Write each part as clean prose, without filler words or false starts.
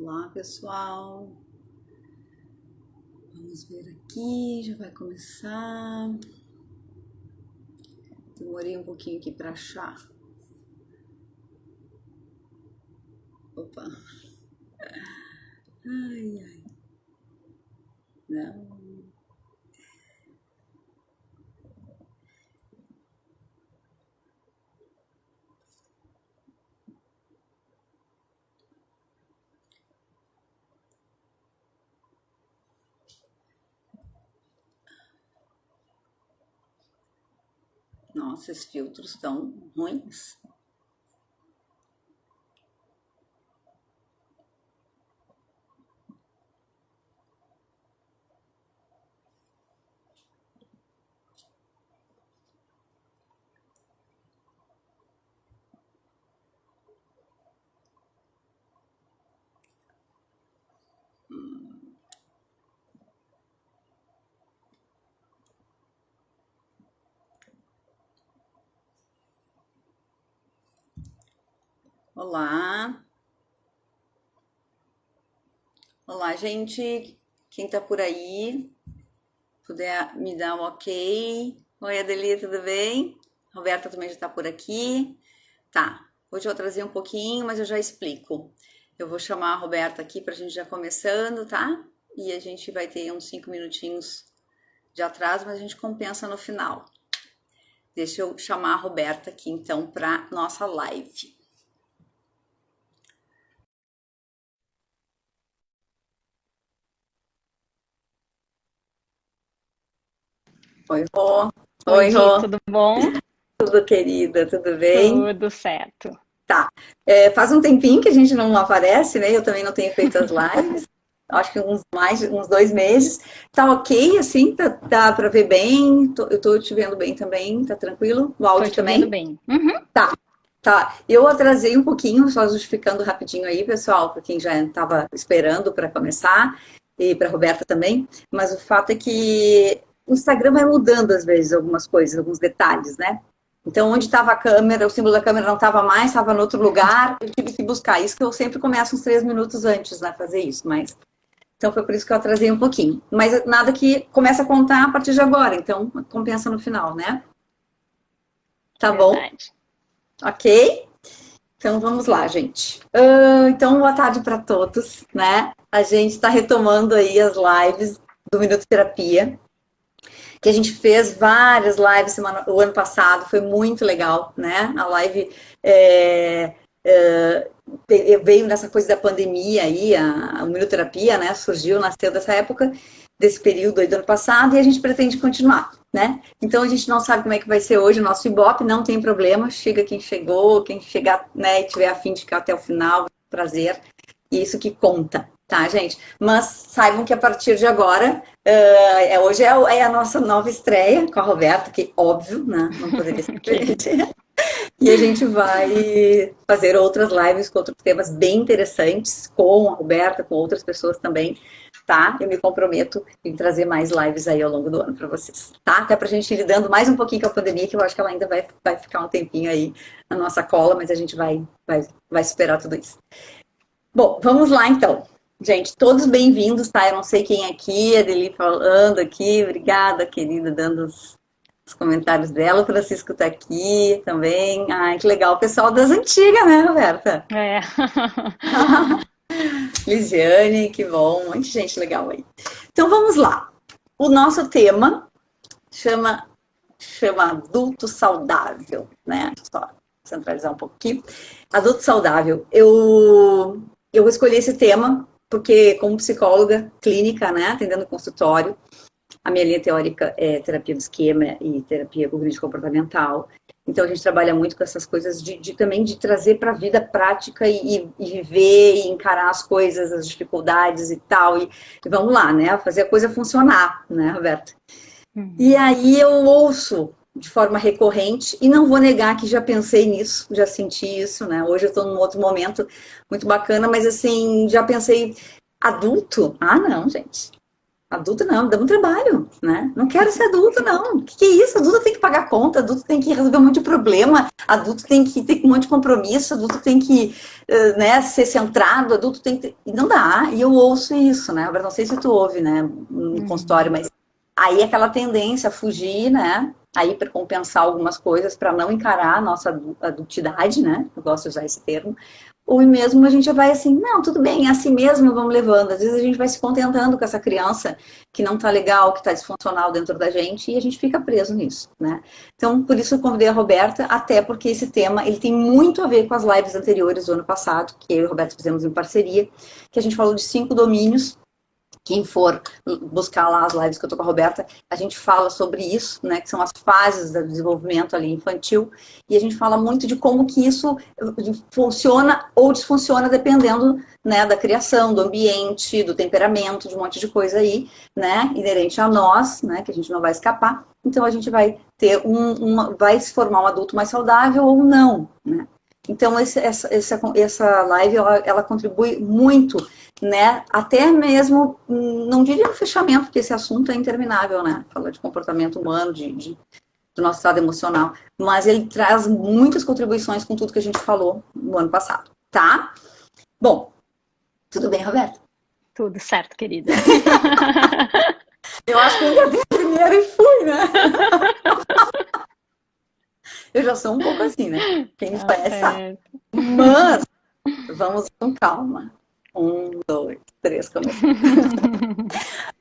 Olá, pessoal. Vamos ver aqui, já vai começar. Demorei um pouquinho aqui para achar. Opa. Ai, ai. Não. Nossa, esses filtros estão ruins. Olá. Olá, gente. Quem tá por aí? Puder me dar um ok. Oi, Adeli, tudo bem? Roberta também já tá por aqui. Tá. Hoje eu vou trazer um pouquinho, mas eu já explico. Eu vou chamar a Roberta aqui pra gente já começando, tá? E a gente vai ter uns 5 minutinhos de atraso, mas a gente compensa no final. Deixa eu chamar a Roberta aqui então para nossa live. Oi, Rô. Oi, Oi, Ri, Rô. tudo bom? Tudo, querida? Tudo bem? Tudo certo. Tá. Faz um tempinho que a gente não aparece, né? Eu também não tenho feito as lives. Acho que uns 2 meses. Tá ok, assim? Tá para ver bem? Eu tô te vendo bem também, tá tranquilo? O Tô áudio te ouvindo também? bem. Uhum. Tá. Eu atrasei um pouquinho, só justificando rapidinho aí, pessoal, para quem já estava esperando para começar, e para Roberta também. Mas o fato é que o Instagram vai mudando às vezes algumas coisas, alguns detalhes, né? Então, onde estava a câmera, o símbolo da câmera não estava mais, estava em outro lugar, eu tive que buscar. Isso que eu sempre começo uns 3 minutos antes, né, fazer isso, mas... Então, foi por isso que eu atrasei um pouquinho. Mas nada que começa a contar a partir de agora, então compensa no final, né? Tá bom? Verdade. Ok? Então vamos lá, gente. Então, boa tarde para todos, né? A gente está retomando aí as lives do Minuto Terapia, que a gente fez várias lives o ano passado, foi muito legal, né? A live veio nessa coisa da pandemia aí, a Minuto Terapia, né? Surgiu, nasceu dessa época, desse período aí do ano passado, e a gente pretende continuar, né? Então a gente não sabe como é que vai ser hoje o nosso Ibope, não tem problema, chega quem chegou, quem chegar, né, e tiver a fim de ficar até o final, prazer, e isso que conta, tá, gente? Mas saibam que a partir de agora, hoje é a nossa nova estreia com a Roberta, que óbvio, né, não poderia ser Ok. diferente. E a gente vai fazer outras lives com outros temas bem interessantes, com a Roberta, com outras pessoas também, tá? Eu me comprometo em trazer mais lives aí ao longo do ano para vocês, tá? Até pra gente ir lidando mais um pouquinho com a pandemia, que eu acho que ela ainda vai ficar um tempinho aí na nossa cola, mas a gente vai superar tudo isso. Bom, vamos lá então. Gente, todos bem-vindos, tá? Eu não sei quem é aqui, a Adeli falando aqui, obrigada, querida, dando os comentários dela. O Francisco tá aqui também. Ai, que legal. O pessoal das antigas, né, Roberta? É. Lisiane, que bom. Muita gente legal aí. Então vamos lá. O nosso tema chama, chama adulto saudável, né? Só centralizar um pouquinho. Adulto saudável. Eu escolhi esse tema porque, como psicóloga clínica, né, atendendo consultório, a minha linha teórica é terapia do esquema e terapia cognitivo-comportamental. Então a gente trabalha muito com essas coisas também de trazer para a vida prática e viver e encarar as coisas, as dificuldades e tal. E vamos lá, né? Fazer a coisa funcionar, né, Roberta? E Uhum. aí eu ouço de forma recorrente, e não vou negar que já pensei nisso, já senti isso, né? Hoje eu estou num outro momento muito bacana, mas assim, já pensei, adulto? Ah, não, gente. Adulto não, dá um trabalho, né? Não quero ser adulto, não. O que é isso? Adulto tem que pagar conta, adulto tem que resolver um monte de problema, adulto tem que ter um monte de compromisso, adulto tem que, né, ser centrado, adulto tem que... E não dá, e eu ouço isso, né? Eu não sei se tu ouve, né, no consultório, mas aí aquela tendência a fugir, né? A hipercompensar algumas coisas para não encarar a nossa adultidade, né? Eu gosto de usar esse termo. Ou mesmo a gente já vai assim, não, tudo bem, é assim mesmo, vamos levando. Às vezes a gente vai se contentando com essa criança que não tá legal, que tá disfuncional dentro da gente, e a gente fica preso nisso, né? Então, por isso eu convidei a Roberta, até porque esse tema, ele tem muito a ver com as lives anteriores do ano passado, que eu e a Roberta fizemos em parceria, que a gente falou de 5 domínios. Quem for buscar lá as lives que eu tô com a Roberta, a gente fala sobre isso, né, que são as fases do desenvolvimento ali infantil, e a gente fala muito de como que isso funciona ou desfunciona dependendo, né, da criação, do ambiente, do temperamento, de um monte de coisa aí, né, inerente a nós, né, que a gente não vai escapar. Então a gente vai ter vai se formar um adulto mais saudável ou não, né? Então essa live ela contribui muito, né? Até mesmo, não diria no fechamento, porque esse assunto é interminável, né? Fala de comportamento humano, do nosso estado emocional. Mas ele traz muitas contribuições com tudo que a gente falou no ano passado, tá? Bom, tudo bem, Roberta? Tudo certo, querida. Eu acho que eu engatei primeiro e fui, né? Eu já sou um pouco assim, né? Quem me Tá conhece sabe. certo. Mas vamos com calma. 1, 2, 3, começou.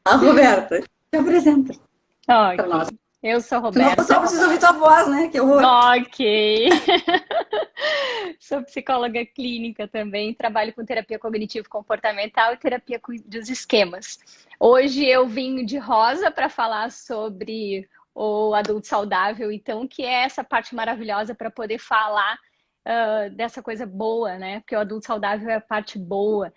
A Roberta, te apresenta para nós. Ok. Eu sou Tu não só Roberta. precisa ouvir tua voz, né? Que horror. Ok. Sou psicóloga clínica também, trabalho com terapia cognitivo-comportamental e terapia dos esquemas. Hoje eu vim de rosa para falar sobre o adulto saudável, então, que é essa parte maravilhosa para poder falar dessa coisa boa, né? Porque o adulto saudável é a parte boa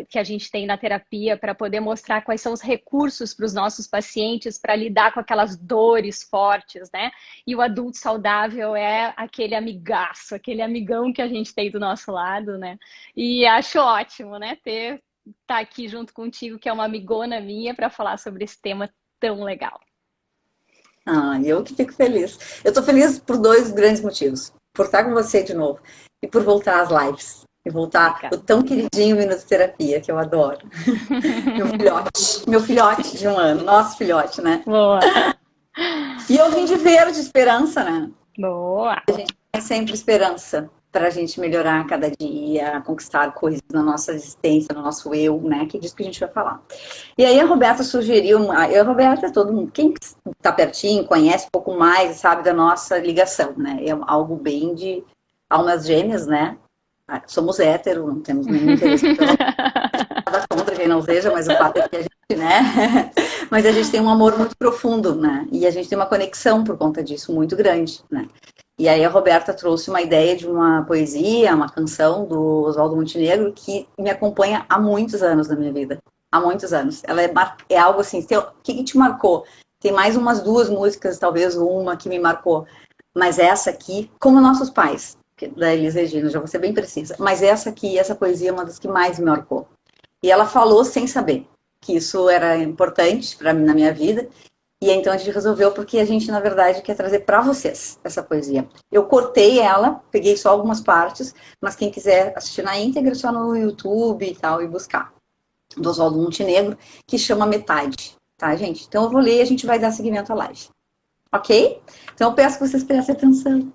que a gente tem na terapia para poder mostrar quais são os recursos para os nossos pacientes para lidar com aquelas dores fortes, né? E o adulto saudável é aquele amigaço, aquele amigão que a gente tem do nosso lado, né? E acho ótimo, né? Tá aqui junto contigo, que é uma amigona minha, para falar sobre esse tema tão legal. Ah, eu que fico feliz. Eu tô feliz por 2 grandes motivos. Por estar com você de novo e por voltar às lives. E voltar o Obrigada. tão queridinho Minuto Terapia, que eu adoro. Meu filhote de 1 ano, nosso filhote, né? Boa, E eu vim de verde, esperança, né? boa. É sempre esperança para a gente melhorar a cada dia, conquistar coisas na nossa existência, no nosso eu, né? Que é disso que a gente vai falar. E aí a Roberta sugeriu, a Roberta, todo mundo, quem está pertinho, conhece um pouco mais, sabe da nossa ligação, né? É algo bem de almas gêmeas, né? Somos héteros, não temos nenhum interesse pela nada contra quem não seja, mas o fato é que a gente, né? Mas a gente tem um amor muito profundo, né? E a gente tem uma conexão por conta disso muito grande, né? E aí a Roberta trouxe uma ideia de uma poesia, uma canção do Oswaldo Montenegro que me acompanha há muitos anos na minha vida. Há muitos anos. Ela é algo assim, o que te marcou? Tem mais umas 2 músicas, talvez uma que me marcou. Mas essa aqui, como nossos pais, da Elis Regina, já vou ser bem precisa. Mas essa aqui, essa poesia é uma das que mais me marcou. E ela falou sem saber que isso era importante para mim na minha vida. E então a gente resolveu porque a gente, na verdade, quer trazer para vocês essa poesia. Eu cortei ela, peguei só algumas partes, mas quem quiser assistir na íntegra, só no YouTube e tal, e buscar. Do Oswaldo Montenegro, que chama Metade. Tá, gente? Então eu vou ler e a gente vai dar seguimento à live. Ok? Então eu peço que vocês prestem atenção.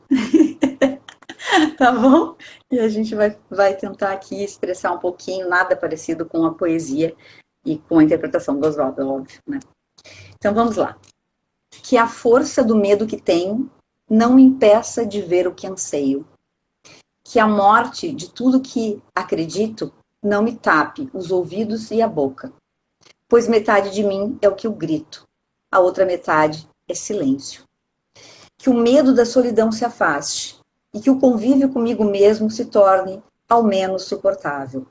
Tá bom? E a gente vai tentar aqui expressar um pouquinho, nada parecido com a poesia e com a interpretação do Oswaldo, óbvio, né? Então vamos lá. Que a força do medo que tenho não me impeça de ver o que anseio. Que a morte de tudo que acredito não me tape os ouvidos e a boca. Pois metade de mim é o que eu grito, a outra metade é silêncio. Que o medo da solidão se afaste e que o convívio comigo mesmo se torne ao menos suportável.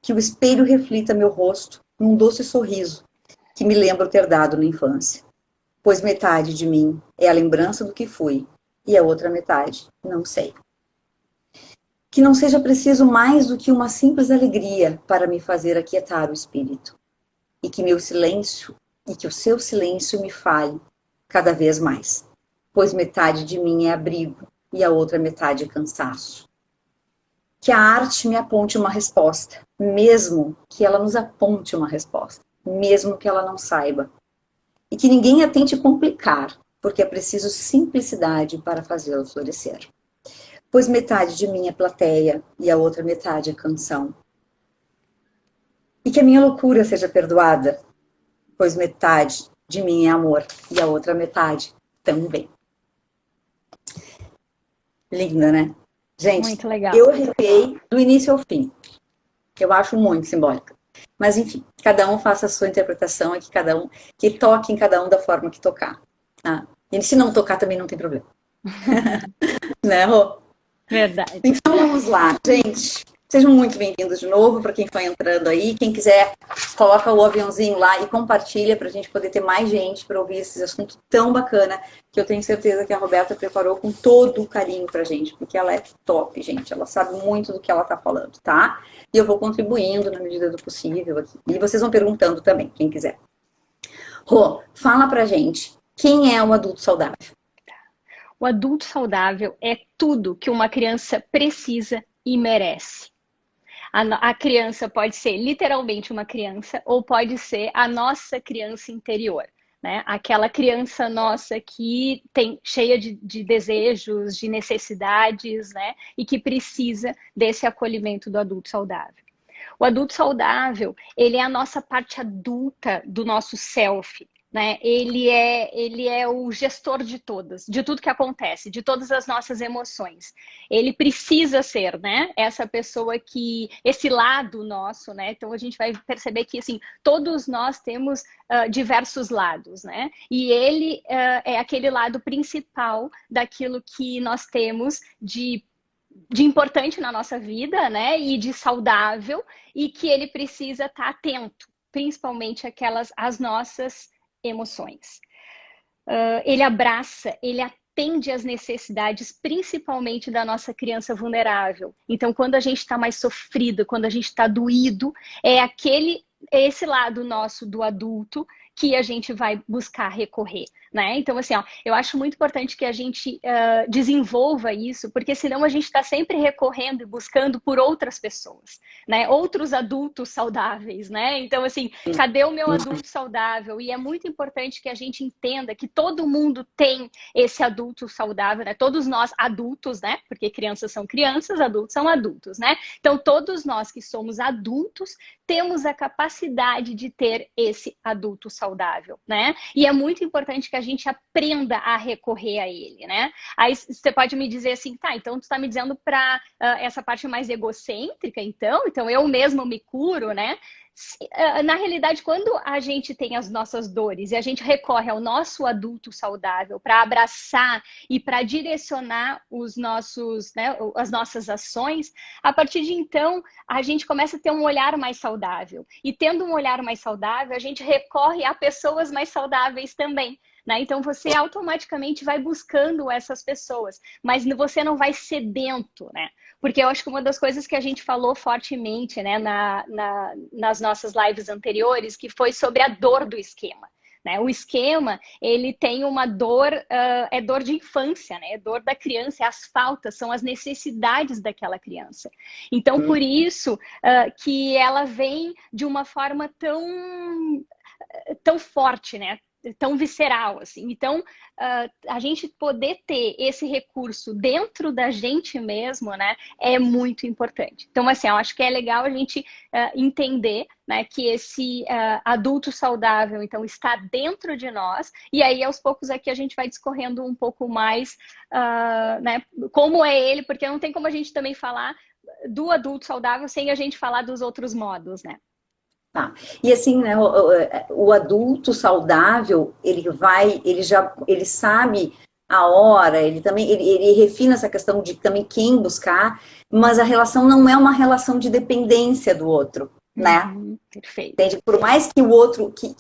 Que o espelho reflita meu rosto num doce sorriso que me lembro ter dado na infância. Pois metade de mim é a lembrança do que fui e a outra metade não sei. Que não seja preciso mais do que uma simples alegria para me fazer aquietar o espírito. e que meu silêncio, e que o seu silêncio me fale cada vez mais, pois metade de mim é abrigo e a outra metade é cansaço. Que a arte me aponte uma resposta, mesmo que ela nos aponte uma resposta, mesmo que ela não saiba. E que ninguém a tente complicar, porque é preciso simplicidade para fazê-lo florescer. Pois metade de mim é plateia e a outra metade é canção. E que a minha loucura seja perdoada, pois metade de mim é amor e a outra metade também. Linda, né? Gente, Muito legal. eu arrepiei do início ao fim. Eu acho muito simbólica. Mas, enfim, cada um faça a sua interpretação e que toque em cada um da forma que tocar. Tá? E se não tocar, também não tem problema. Né, Rô? Verdade. Então, vamos lá, gente. Sejam muito bem-vindos de novo, para quem foi entrando aí. Quem quiser, coloca o aviãozinho lá e compartilha para a gente poder ter mais gente para ouvir esse assunto tão bacana que eu tenho certeza que a Roberta preparou com todo o carinho para a gente, porque ela é top, gente. Ela sabe muito do que ela está falando, tá? E eu vou contribuindo na medida do possível aqui. E vocês vão perguntando também, quem quiser. Rô, fala pra gente, quem é o adulto saudável? O adulto saudável é tudo que uma criança precisa e merece. A criança pode ser literalmente uma criança ou pode ser a nossa criança interior, né? Aquela criança nossa que tem cheia de desejos, de necessidades, né? E que precisa desse acolhimento do adulto saudável. O adulto saudável, ele é a nossa parte adulta do nosso self, né? Ele é o gestor de tudo que acontece, de todas as nossas emoções. Ele precisa ser, né? Essa pessoa esse lado nosso, né? Então a gente vai perceber que assim, todos nós temos diversos lados, né? E ele é aquele lado principal daquilo que nós temos de importante na nossa vida, né? E de saudável, e que ele precisa estar atento, principalmente as nossas emoções. Ele abraça, ele atende às necessidades, principalmente da nossa criança vulnerável. Então, quando a gente está mais sofrido, quando a gente está doído, é esse lado nosso do adulto que a gente vai buscar recorrer, né? Então, assim, ó, eu acho muito importante que a gente desenvolva isso, porque senão a gente está sempre recorrendo e buscando por outras pessoas, né? Outros adultos saudáveis, né? Então, assim, cadê o meu adulto saudável? E é muito importante que a gente entenda que todo mundo tem esse adulto saudável, né? Todos nós adultos, né? Porque crianças são crianças, adultos são adultos, né? Então, todos nós que somos adultos temos a capacidade de ter esse adulto saudável, né? E é muito importante que a gente aprenda a recorrer a ele, né? Aí você pode me dizer assim, tá, então tu está me dizendo para essa parte mais egocêntrica, então eu mesmo me curo, né? Na realidade, quando a gente tem as nossas dores e a gente recorre ao nosso adulto saudável para abraçar e para direcionar as nossas ações, a partir de então, a gente começa a ter um olhar mais saudável. E tendo um olhar mais saudável, a gente recorre a pessoas mais saudáveis também. Né? Então, você automaticamente vai buscando essas pessoas, mas você não vai sedento, né? Porque eu acho que uma das coisas que a gente falou fortemente, né, nas nossas lives anteriores, que foi sobre a dor do esquema. Né? O esquema, ele tem uma dor, é dor de infância, né? É dor da criança, é as faltas, são as necessidades daquela criança. Então, por isso que ela vem de uma forma tão forte, né? Tão visceral, assim. Então, a gente poder ter esse recurso dentro da gente mesmo, né, é muito importante. Então, assim, eu acho que é legal a gente entender, né, que esse adulto saudável, então, está dentro de nós, e aí, aos poucos, aqui a gente vai discorrendo um pouco mais, né, como é ele, porque não tem como a gente também falar do adulto saudável sem a gente falar dos outros modos, né? Tá. E assim, né, o adulto saudável, ele sabe a hora, ele refina essa questão de também quem buscar, mas a relação não é uma relação de dependência do outro, né? Perfeito. Entende? Por mais que o outro, que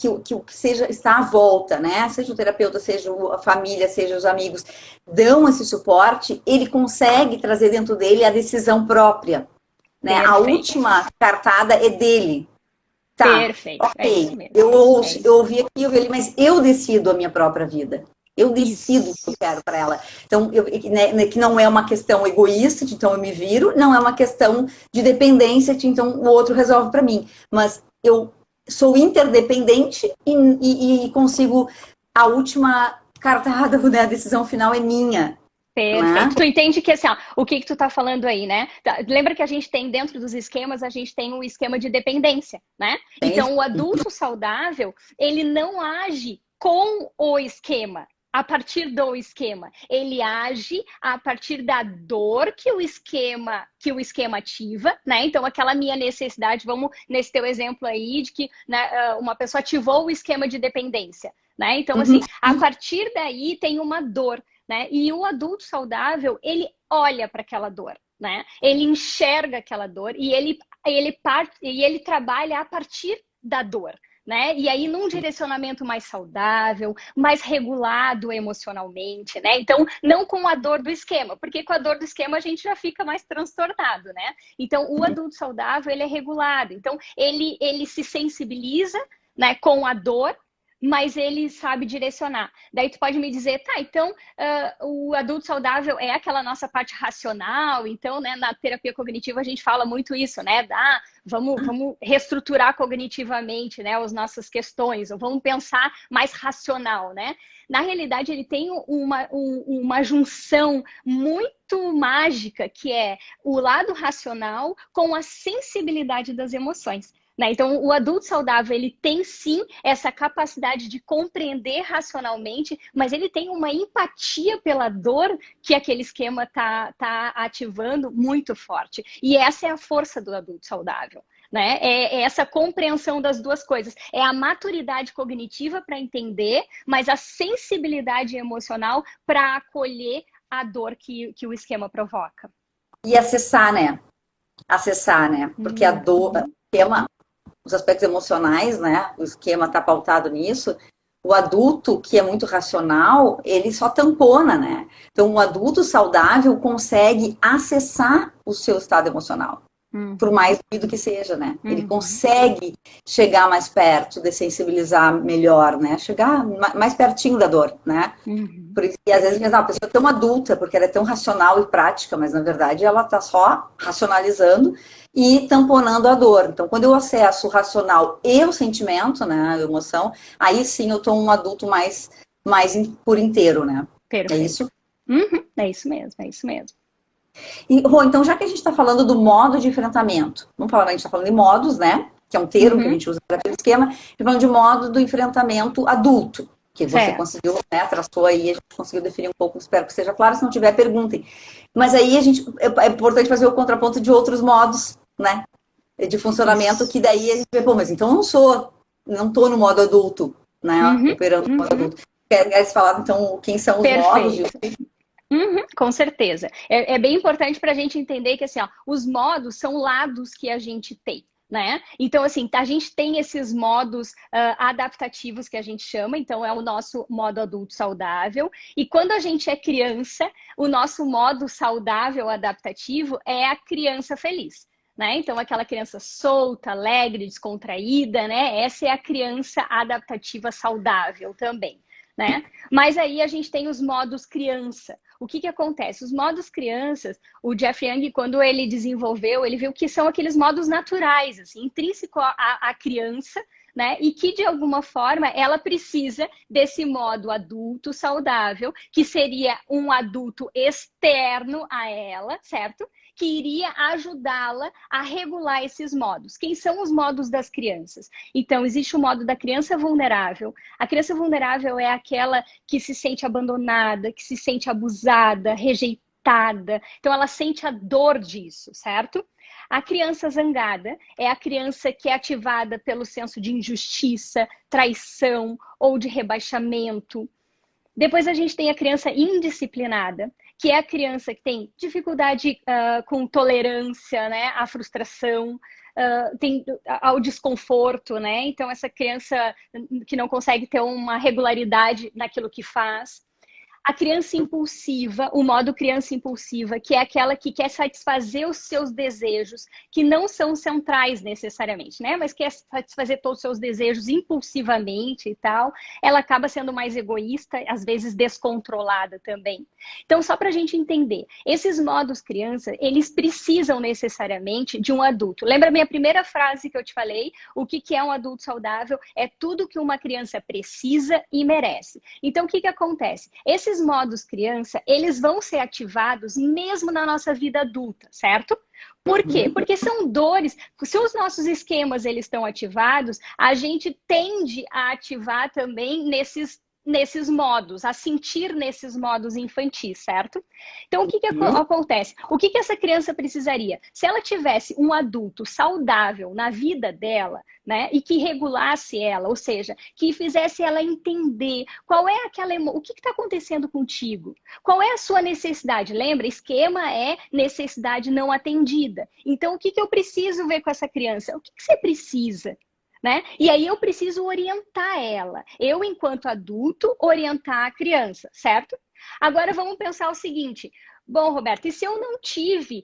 está à volta, né? Seja o terapeuta, seja a família, seja os amigos, dão esse suporte, ele consegue trazer dentro dele a decisão própria, né? A última cartada é dele. Tá, Perfeito, é isso ok. mesmo. Eu ouvi aqui, eu vi ali, mas eu decido a minha própria vida. Eu decido o que eu Isso. quero para ela. Então, que não é uma questão egoísta, de então eu me viro, não é uma questão de dependência, de então o outro resolve para mim. Mas eu sou interdependente e consigo. A última cartada, né, a decisão final é minha, né? Perfeito. Tu entende que assim, ó, o que que tu tá falando aí, né? Lembra que a gente tem dentro dos esquemas, a gente tem um esquema de dependência, né? Entende? Então, o adulto saudável, ele não age com o esquema, a partir do esquema. Ele age a partir da dor que o esquema ativa, né? Então, aquela minha necessidade, vamos nesse teu exemplo aí de que, né, uma pessoa ativou o esquema de dependência, né? Então, Uhum. assim, a partir daí tem uma dor. Né? E o adulto saudável, ele olha para aquela dor, né? Ele enxerga aquela dor e ele trabalha a partir da dor. Né? E aí, num direcionamento mais saudável, mais regulado emocionalmente, né? Então, não com a dor do esquema, porque com a dor do esquema a gente já fica mais transtornado, né? Então, o adulto saudável, ele é regulado. Então, ele se sensibiliza, né, com a dor, mas ele sabe direcionar. Daí tu pode me dizer, tá, então o adulto saudável é aquela nossa parte racional, então, né, na terapia cognitiva a gente fala muito isso, né, vamos reestruturar cognitivamente, né, as nossas questões, ou vamos pensar mais racional, né? Na realidade, ele tem uma junção muito mágica, que é o lado racional com a sensibilidade das emoções. Né? Então, o adulto saudável, ele tem sim essa capacidade de compreender racionalmente, mas ele tem uma empatia pela dor que aquele esquema tá ativando muito forte. E essa é a força do adulto saudável. Né? É essa compreensão das duas coisas. É a maturidade cognitiva para entender, mas a sensibilidade emocional para acolher a dor que o esquema provoca. E acessar, né? Acessar, né? Porque a dor, o esquema, os aspectos emocionais, né? O esquema está pautado nisso. O adulto, que é muito racional, ele só tampona, né? Então, o adulto saudável consegue acessar o seu estado emocional. Por mais doído que seja, né? Ele consegue chegar mais perto, dessensibilizar melhor, né? Chegar mais pertinho da dor, né? Por isso que às vezes a pessoa é tão adulta, porque ela é tão racional e prática, mas na verdade ela está só racionalizando e tamponando a dor. Então, quando eu acesso o racional e o sentimento, né, a emoção, aí sim eu estou um adulto mais por inteiro, né? Perfeito. É isso? É isso mesmo, é isso mesmo. E, Rô, então, já que a gente está falando do modo de enfrentamento, vamos falar, a gente está falando de modos, né? Que é um termo que a gente usa para aquele esquema, a gente está falando de modo do enfrentamento adulto, que você conseguiu, né? Traçou aí, a gente conseguiu definir um pouco, espero que seja claro, se não tiver, perguntem. Mas aí é importante fazer o contraponto de outros modos, né? De funcionamento, que daí a gente vê, pô, mas então eu não estou no modo adulto, né? Operando no modo adulto. Queres falar, então, quem são os modos? Com certeza. É bem importante para a gente entender que assim, ó, os modos são lados que a gente tem. Né? Então, assim, a gente tem esses modos adaptativos que a gente chama, então é o nosso modo adulto saudável. E quando a gente é criança, o nosso modo saudável adaptativo é a criança feliz. Né? Então, aquela criança solta, alegre, descontraída, né? Essa é a criança adaptativa saudável também. Né? Mas aí a gente tem os modos criança. O que acontece? Os modos crianças, o Jeff Young, quando ele desenvolveu, ele viu que são aqueles modos naturais, assim, intrínseco à criança, né? E que, de alguma forma, ela precisa desse modo adulto saudável, que seria um adulto externo a ela, certo? Que iria ajudá-la a regular esses modos. Quem são os modos das crianças? Então, existe o modo da criança vulnerável. A criança vulnerável é aquela que se sente abandonada, que se sente abusada, rejeitada. Então, ela sente a dor disso, certo? A criança zangada é a criança que é ativada pelo senso de injustiça, traição ou de rebaixamento. Depois a gente tem a criança indisciplinada, que é a criança que tem dificuldade com tolerância, né, à frustração, ao desconforto, né? Então, essa criança que não consegue ter uma regularidade naquilo que faz. A criança impulsiva, o modo criança impulsiva, que é aquela que quer satisfazer os seus desejos, que não são centrais necessariamente, né? Mas quer satisfazer todos os seus desejos impulsivamente e tal. Ela acaba sendo mais egoísta, às vezes descontrolada também. Então, só para a gente entender, esses modos criança, eles precisam necessariamente de um adulto. Lembra a minha primeira frase que eu te falei? O que é um adulto saudável? É tudo que uma criança precisa e merece. Então, o que acontece? Esses modos criança, eles vão ser ativados mesmo na nossa vida adulta, certo? Por quê? Porque são dores. Se os nossos esquemas eles estão ativados, a gente tende a ativar também nesses modos, a sentir nesses modos infantis, certo? Então, o que acontece? O que essa criança precisaria? Se ela tivesse um adulto saudável na vida dela, né, e que regulasse ela, ou seja, que fizesse ela entender qual é o que está acontecendo contigo, qual é a sua necessidade. Lembra? Esquema é necessidade não atendida. Então, o que eu preciso ver com essa criança? O que você precisa? Né? E aí eu preciso orientar ela. Eu, enquanto adulto, orientar a criança, certo? Agora vamos pensar o seguinte. Bom, Roberta, e se eu não tive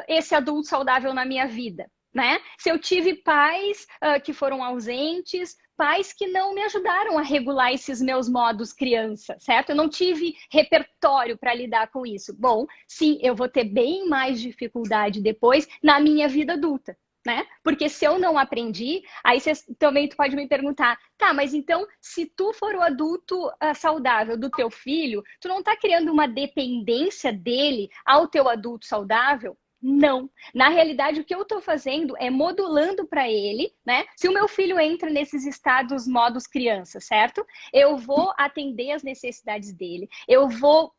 esse adulto saudável na minha vida? Né? Se eu tive pais que foram ausentes, pais que não me ajudaram a regular esses meus modos criança, certo? Eu não tive repertório para lidar com isso. Bom, sim, eu vou ter bem mais dificuldade depois na minha vida adulta. Né? Porque se eu não aprendi, aí tu pode me perguntar, tá, mas então, se tu for o adulto saudável do teu filho, tu não tá criando uma dependência dele ao teu adulto saudável? Não. Na realidade, o que eu tô fazendo é modulando para ele, né? Se o meu filho entra nesses estados modos criança, certo? Eu vou atender as necessidades dele, eu vou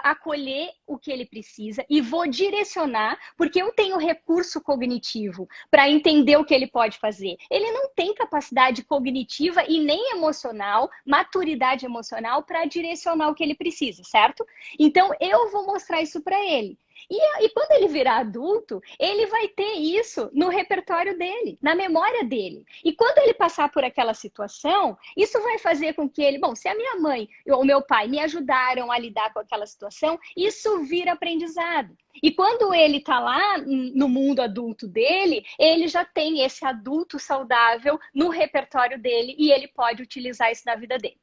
acolher o que ele precisa e vou direcionar, porque eu tenho recurso cognitivo para entender o que ele pode fazer. Ele não tem capacidade cognitiva e nem emocional, maturidade emocional para direcionar o que ele precisa, certo? Então, eu vou mostrar isso para ele. E quando ele virar adulto, ele vai ter isso no repertório dele, na memória dele. E quando ele passar por aquela situação, isso vai fazer com que ele... Bom, se a minha mãe ou o meu pai me ajudaram a lidar com aquela situação, isso vira aprendizado. E quando ele está lá no mundo adulto dele, ele já tem esse adulto saudável no repertório dele e ele pode utilizar isso na vida dele.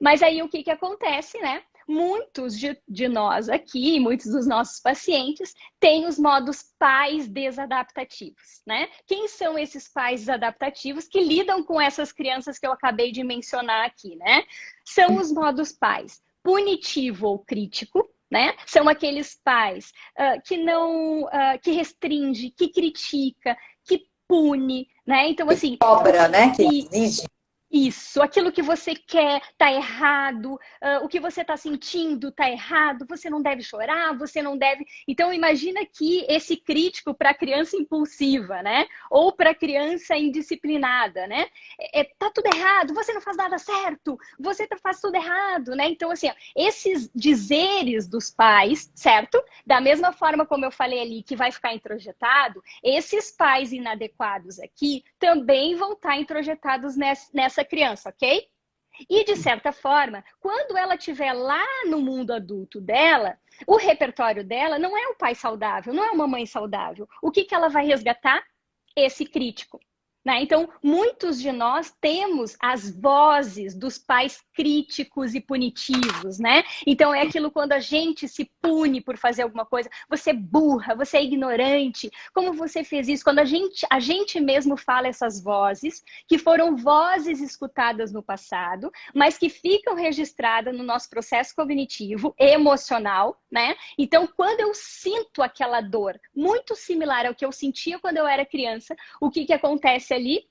Mas aí o que acontece, né? Muitos de nós aqui, muitos dos nossos pacientes, têm os modos pais desadaptativos, né? Quem são esses pais desadaptativos que lidam com essas crianças que eu acabei de mencionar aqui, né? São os modos pais punitivo ou crítico, né? São aqueles pais que restringe, que critica, que pune, né? Então, assim... Cobra, né? Que exige. Isso, aquilo que você quer tá errado, o que você tá sentindo tá errado, você não deve chorar, você não deve... Então, imagina que esse crítico para a criança impulsiva, né? Ou para a criança indisciplinada, né? Tá tudo errado, você não faz nada certo, você faz tudo errado, né? Então, assim, ó, esses dizeres dos pais, certo? Da mesma forma como eu falei ali, que vai ficar introjetado, esses pais inadequados aqui também vão estar introjetados nessa criança, ok? E, de certa forma, quando ela estiver lá no mundo adulto dela, o repertório dela não é um pai saudável, não é uma mãe saudável. O que ela vai resgatar? Esse crítico. Né? Então, muitos de nós temos as vozes dos pais críticos e punitivos, né? Então, é aquilo quando a gente se pune por fazer alguma coisa. Você é burra, você é ignorante. Como você fez isso? Quando a gente mesmo fala essas vozes, que foram vozes escutadas no passado, mas que ficam registradas no nosso processo cognitivo e emocional, né? Então, quando eu sinto aquela dor muito similar ao que eu sentia quando eu era criança, o que acontece ali?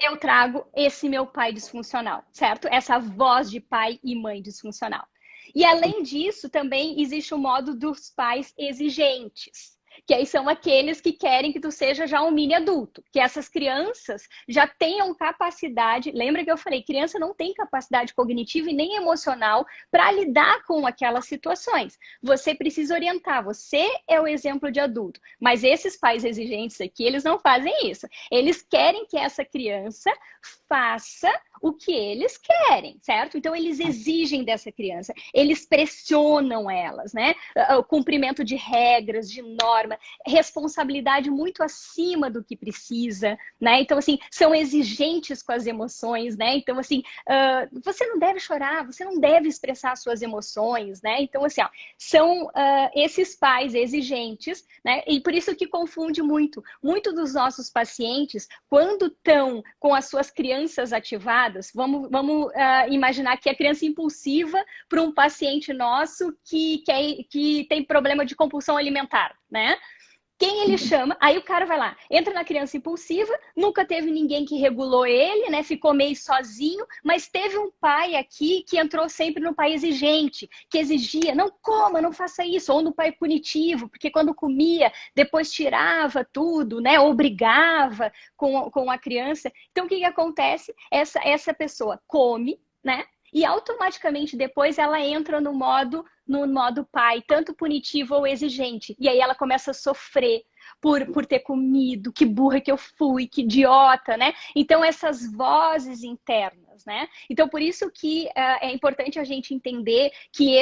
Eu trago esse meu pai disfuncional, certo? Essa voz de pai e mãe disfuncional. E além disso, também existe o modo dos pais exigentes, que aí são aqueles que querem que tu seja já um mini adulto, que essas crianças já tenham capacidade, lembra que eu falei, criança não tem capacidade cognitiva e nem emocional para lidar com aquelas situações. Você precisa orientar, você é o exemplo de adulto, mas esses pais exigentes aqui, eles não fazem isso. Eles querem que essa criança faça o que eles querem, certo? Então, eles exigem dessa criança, eles pressionam elas, né? O cumprimento de regras, de norma, responsabilidade muito acima do que precisa, né? Então, assim, são exigentes com as emoções, né? Então, assim, você não deve chorar, você não deve expressar suas emoções, né? Então, assim, ó, são esses pais exigentes, né? E por isso que confunde muito. Muito dos nossos pacientes, quando estão com as suas crianças ativadas, vamos imaginar que a criança impulsiva para um paciente nosso que tem problema de compulsão alimentar, né? Quem ele chama, aí o cara vai lá, entra na criança impulsiva, nunca teve ninguém que regulou ele, né? Ficou meio sozinho, mas teve um pai aqui que entrou sempre no pai exigente, que exigia, não coma, não faça isso, ou no pai punitivo, porque quando comia, depois tirava tudo, né? Ou brigava com a criança. Então, o que acontece? Essa pessoa come, né? E automaticamente depois ela entra no modo pai, tanto punitivo ou exigente. E aí ela começa a sofrer por ter comido, que burra que eu fui, que idiota, né? Então essas vozes internas, né? Então por isso que é importante a gente entender que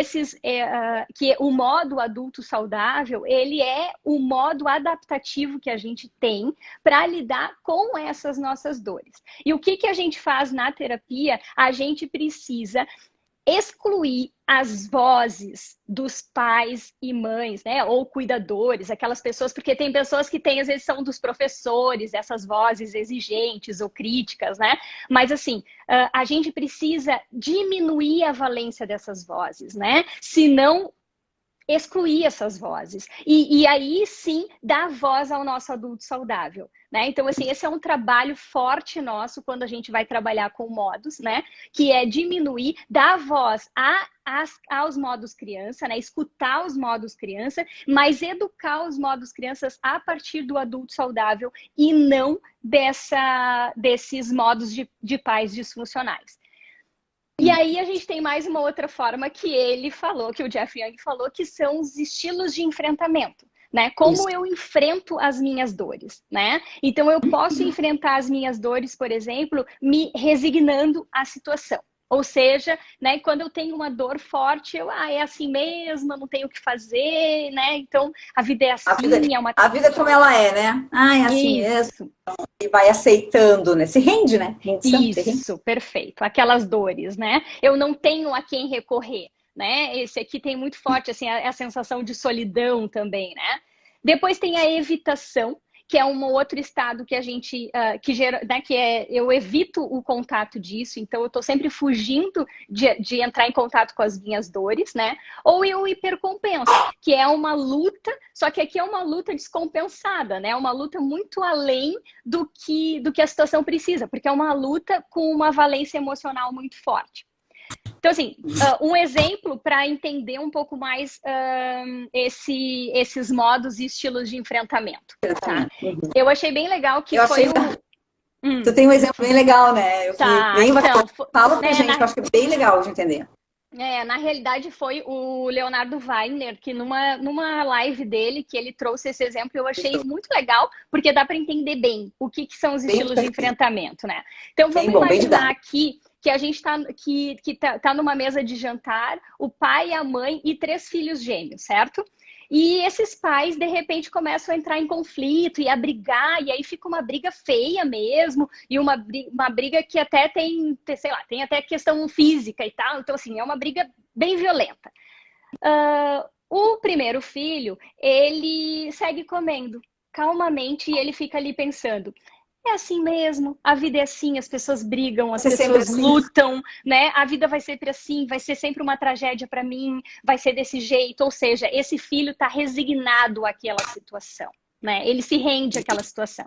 que o modo adulto saudável, ele é o modo adaptativo que a gente tem para lidar com essas nossas dores. E o que a gente faz na terapia? A gente precisa excluir as vozes dos pais e mães, né? Ou cuidadores, aquelas pessoas, porque tem pessoas que têm, às vezes, são dos professores, essas vozes exigentes ou críticas, né? Mas, assim, a gente precisa diminuir a valência dessas vozes, né? Senão, excluir essas vozes. E aí, sim, dar voz ao nosso adulto saudável, né? Então, assim, esse é um trabalho forte nosso quando a gente vai trabalhar com modos, né? Que é diminuir, dar voz aos modos criança, né? Escutar os modos criança, mas educar os modos crianças a partir do adulto saudável e não desses modos de pais disfuncionais. E aí a gente tem mais uma outra forma que ele falou, que o Jeff Young falou, que são os estilos de enfrentamento. Né? Como Isso. eu enfrento as minhas dores, né? Então eu posso enfrentar as minhas dores, por exemplo, me resignando à situação. Ou seja, né, quando eu tenho uma dor forte, é assim mesmo, eu não tenho o que fazer, né? Então a vida é assim, é uma a vida é como ela é, né? É assim Isso. mesmo. E vai aceitando, né? Se rende, né? Isso, perfeito. Aquelas dores, né? Eu não tenho a quem recorrer, né? Esse aqui tem muito forte, assim, a sensação de solidão também, né? Depois tem a evitação, que é um outro estado que a gente, eu evito o contato disso, então eu estou sempre fugindo de entrar em contato com as minhas dores, né? Ou eu hipercompenso, que é uma luta, só que aqui é uma luta descompensada, né? Uma luta muito além do que a situação precisa, porque é uma luta com uma valência emocional muito forte. Então, assim, um exemplo para entender um pouco mais esses modos e estilos de enfrentamento. Tá? Eu achei bem legal que Tu tem um exemplo bem legal, né? Então, fala pra gente, que eu acho que é bem legal de entender. Na realidade foi o Leonardo Weiner, que numa live dele, que ele trouxe esse exemplo, eu achei muito legal, porque dá para entender bem o que são os estilos de enfrentamento, né? Então, vamos imaginar aqui que a gente tá numa mesa de jantar, o pai, a mãe e 3 filhos gêmeos, certo? E esses pais, de repente, começam a entrar em conflito e a brigar, e aí fica uma briga feia mesmo, e uma briga que até tem, sei lá, tem até questão física e tal, então, assim, é uma briga bem violenta. O primeiro filho, ele segue comendo calmamente e ele fica ali pensando: é assim mesmo, a vida é assim, as pessoas brigam, as pessoas lutam, né? A vida vai ser sempre assim, vai ser sempre uma tragédia para mim, vai ser desse jeito. Ou seja, esse filho está resignado àquela situação, né? Ele se rende àquela situação.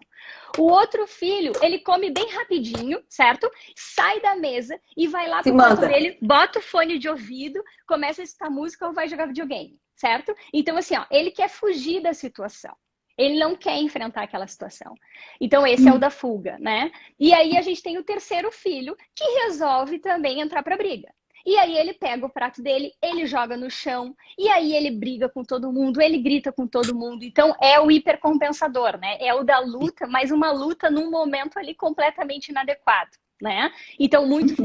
O outro filho, ele come bem rapidinho, certo? Sai da mesa e vai lá pro quarto dele, bota o fone de ouvido, começa a escutar música ou vai jogar videogame, certo? Então, assim, ó, ele quer fugir da situação. Ele não quer enfrentar aquela situação. Então, esse é o da fuga, né? E aí, a gente tem o terceiro filho, que resolve também entrar pra briga. E aí, ele pega o prato dele, ele joga no chão, e aí ele briga com todo mundo, ele grita com todo mundo. Então, é o hipercompensador, né? É o da luta, mas uma luta num momento ali completamente inadequado, né? Então, muito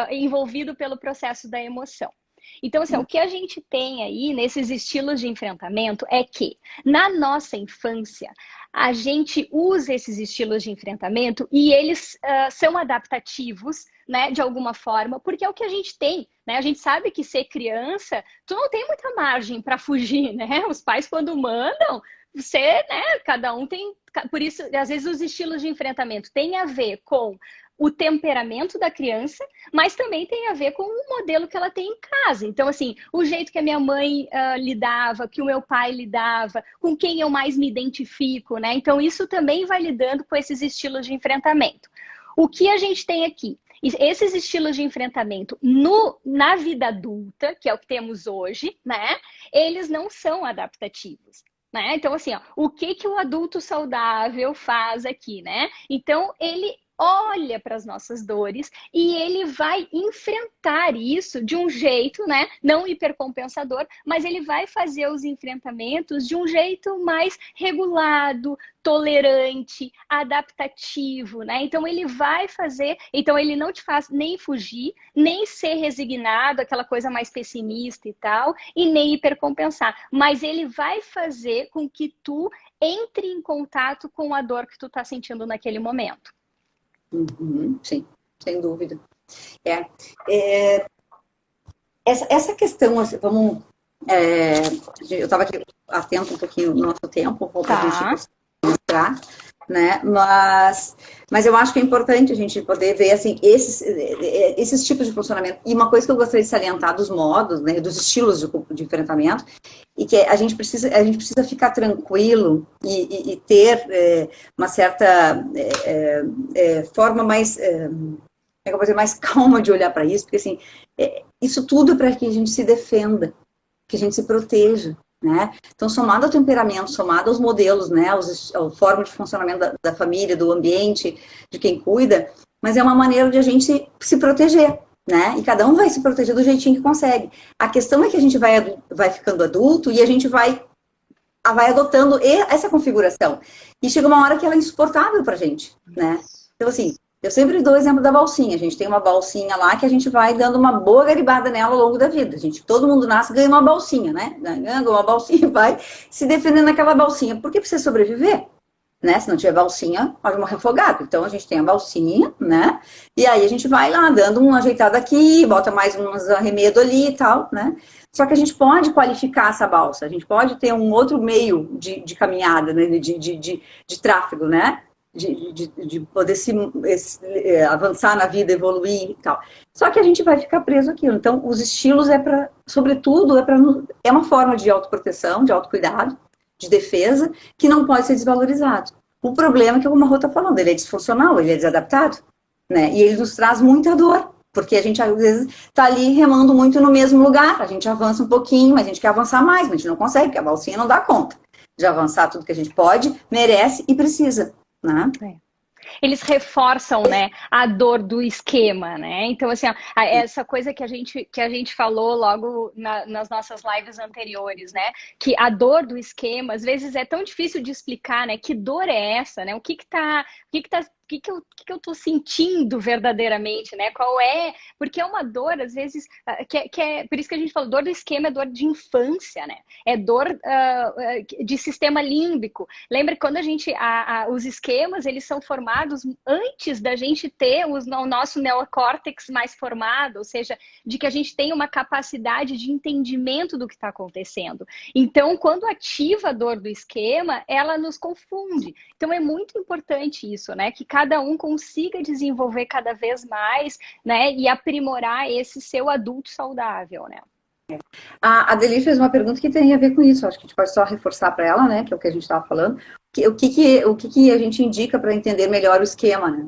envolvido pelo processo da emoção. Então, assim, o que a gente tem aí nesses estilos de enfrentamento é que, na nossa infância, a gente usa esses estilos de enfrentamento e eles são adaptativos, né, de alguma forma, porque é o que a gente tem, né? A gente sabe que ser criança, tu não tem muita margem para fugir, né? Os pais, quando mandam, você, né, cada um tem... Por isso, às vezes, os estilos de enfrentamento têm a ver com o temperamento da criança, mas também tem a ver com o modelo que ela tem em casa. Então, assim, o jeito que a minha mãe lidava, que o meu pai lidava, com quem eu mais me identifico, né? Então, isso também vai lidando com esses estilos de enfrentamento. O que a gente tem aqui? Esses estilos de enfrentamento na vida adulta, que é o que temos hoje, né? Eles não são adaptativos. Né? Então, assim, ó, o que o adulto saudável faz aqui, né? Então, ele olha para as nossas dores e ele vai enfrentar isso de um jeito, né, não hipercompensador, mas ele vai fazer os enfrentamentos de um jeito mais regulado, tolerante, adaptativo, né? Então ele vai fazer, então ele não te faz nem fugir, nem ser resignado, aquela coisa mais pessimista e tal, e nem hipercompensar, mas ele vai fazer com que tu entre em contato com a dor que tu tá sentindo naquele momento. Sim, sem dúvida. Essa questão, assim, vamos... eu estava aqui atento um pouquinho no nosso tempo, para a gente mostrar, né? Mas eu acho que é importante a gente poder ver assim, esses tipos de funcionamento. E uma coisa que eu gostaria de salientar dos modos, né, dos estilos de enfrentamento, e que a gente precisa ficar tranquilo e ter uma certa forma mais, como é que eu vou dizer, mais calma de olhar para isso, porque assim, isso tudo é para que a gente se defenda, que a gente se proteja. Né? Então, somado ao temperamento, somado aos modelos, né, ao forma de funcionamento da família, do ambiente, de quem cuida, mas é uma maneira de a gente se proteger, né? E cada um vai se proteger do jeitinho que consegue. A questão é que a gente vai ficando adulto e a gente vai adotando essa configuração. E chega uma hora que ela é insuportável pra gente, né? Então, assim, eu sempre dou o exemplo da balsinha. A gente tem uma balsinha lá que a gente vai dando uma boa garibada nela ao longo da vida. Todo mundo nasce ganha uma balsinha, né? Ganha uma balsinha e vai se defendendo naquela balsinha. Por que precisa sobreviver? Né? Se não tiver balsinha, pode morrer afogado. Então, a gente tem a balsinha, né? E aí a gente vai lá dando uma ajeitada aqui, bota mais uns arremedo ali e tal, né? Só que a gente pode qualificar essa balsa. A gente pode ter um outro meio de caminhada, né? de tráfego, né? De poder avançar na vida, evoluir e tal. Só que a gente vai ficar preso aqui. Então, os estilos sobretudo, é uma forma de autoproteção, de autocuidado, de defesa, que não pode ser desvalorizado. O problema é que, como a Rô está falando, ele é disfuncional, ele é desadaptado, né? E ele nos traz muita dor, porque a gente, às vezes, está ali remando muito no mesmo lugar. A gente avança um pouquinho, mas a gente quer avançar mais, mas a gente não consegue, porque a balsinha não dá conta de avançar tudo que a gente pode, merece e precisa. Né? Eles reforçam, né, a dor do esquema, né? Então, assim, ó, essa coisa que a gente falou logo nas nossas lives anteriores, né? Que a dor do esquema, às vezes, é tão difícil de explicar, né? Que dor é essa, né? O que eu tô sentindo verdadeiramente, né? Qual é? Porque é uma dor, às vezes, por isso que a gente fala, dor do esquema é dor de infância, né? É dor de sistema límbico. Lembra que quando os esquemas, eles são formados antes da gente ter o nosso neocórtex mais formado, ou seja, de que a gente tem uma capacidade de entendimento do que está acontecendo. Então, quando ativa a dor do esquema, ela nos confunde. Então, é muito importante isso, né? Que cada um consiga desenvolver cada vez mais, né? E aprimorar esse seu adulto saudável, né? A Adeli fez uma pergunta que tem a ver com isso. Acho que a gente pode só reforçar para ela, né? Que é o que a gente estava falando. O que a gente indica para entender melhor o esquema, né?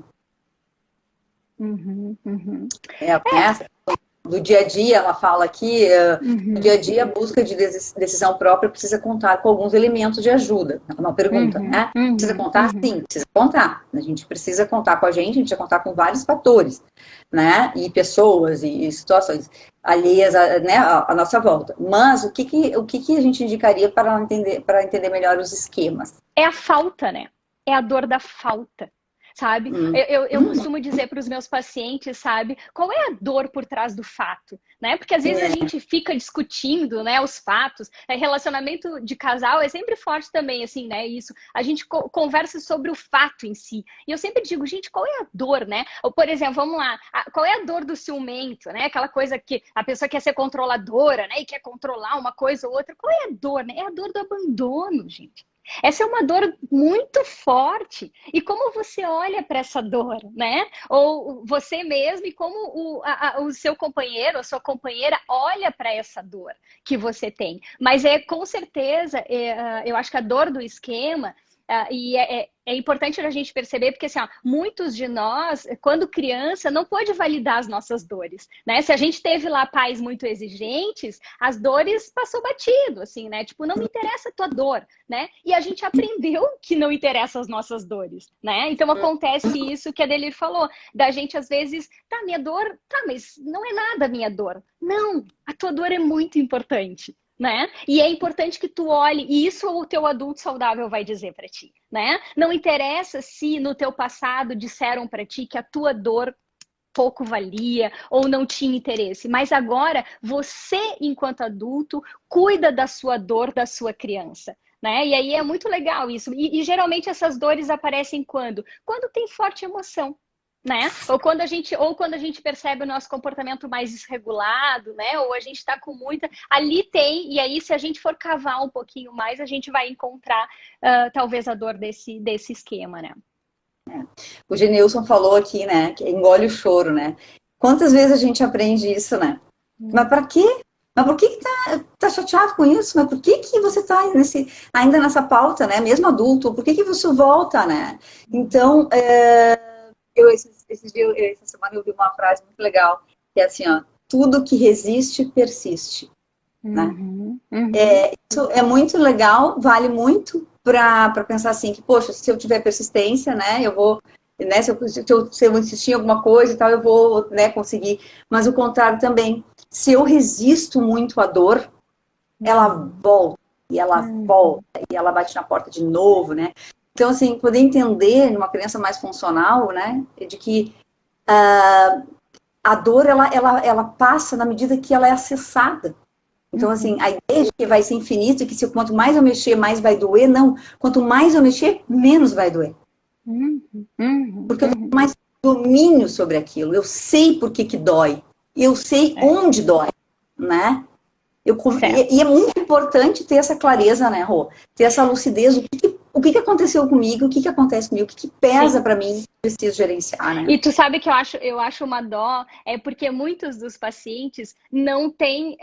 Do dia a dia, ela fala aqui, no dia a dia, a busca de decisão própria precisa contar com alguns elementos de ajuda. É uma pergunta, né? Precisa contar? Sim, precisa contar. A gente precisa contar com a gente precisa contar com vários fatores, né? E pessoas e situações alheias, né, à nossa volta. Mas o que a gente indicaria para entender melhor os esquemas? É a falta, né? É a dor da falta. sabe? Eu costumo dizer para os meus pacientes, sabe? Qual é a dor por trás do fato, né? Porque às vezes a gente fica discutindo, né, os fatos. Relacionamento de casal é sempre forte também, assim, né? Isso. A gente conversa sobre o fato em si. E eu sempre digo, gente, qual é a dor, né? Ou, por exemplo, vamos lá, qual é a dor do ciumento, né? Aquela coisa que a pessoa quer ser controladora, né? E quer controlar uma coisa ou outra. Qual é a dor, né? É a dor do abandono, gente. Essa é uma dor muito forte. E como você olha para essa dor, né? Ou você mesmo e como o seu companheiro, a sua companheira olha para essa dor que você tem. Mas com certeza, eu acho que a dor do esquema, e é importante a gente perceber, porque assim, ó, muitos de nós, quando criança, não pôde validar as nossas dores, né? Se a gente teve lá pais muito exigentes, as dores passou batido, assim, né? Tipo, não me interessa a tua dor, né? E a gente aprendeu que não interessa as nossas dores, né? Então acontece isso que a Delir falou, da gente às vezes, tá, minha dor, tá, mas não é nada a minha dor. Não, a tua dor é muito importante. Né? E é importante que tu olhe, e isso o teu adulto saudável vai dizer para ti, né? Não interessa se no teu passado disseram para ti que a tua dor pouco valia ou não tinha interesse, mas agora você, enquanto adulto, cuida da sua dor da sua criança. Né? E aí é muito legal isso. E geralmente essas dores aparecem quando? Quando tem forte emoção. Né? Ou quando a gente percebe o nosso comportamento mais desregulado, né? Ou a gente está com muita. Ali tem, e aí, se a gente for cavar um pouquinho mais, a gente vai encontrar talvez a dor desse esquema, né? O Genilson falou aqui, né? Que engole o choro, né? Quantas vezes a gente aprende isso, né? Mas para quê? Mas por que tá chateado com isso? Mas por que você tá ainda nessa pauta, né? Mesmo adulto, por que você volta, né? Então, essa semana eu ouvi uma frase muito legal, que é assim, ó, tudo que resiste, persiste. Né? Isso é muito legal, vale muito para pensar assim, que, poxa, se eu tiver persistência, né, eu vou, né, se eu insistir em alguma coisa e tal, eu vou, né, conseguir. Mas o contrário também, se eu resisto muito à dor, ela volta, e ela volta, e ela bate na porta de novo, né? Então, assim, poder entender numa criança mais funcional, né, de que a dor, ela passa na medida que ela é acessada. Então, assim, a ideia de que vai ser infinito e que quanto mais eu mexer, mais vai doer, não. Quanto mais eu mexer, menos vai doer. Porque eu tenho mais domínio sobre aquilo. Eu sei por que dói. Eu sei onde dói, né? E é muito importante ter essa clareza, né, Rô? Ter essa lucidez, o que aconteceu comigo, o que acontece comigo, o que pesa para mim, preciso gerenciar, né? E tu sabe que eu acho uma dó, porque muitos dos pacientes não têm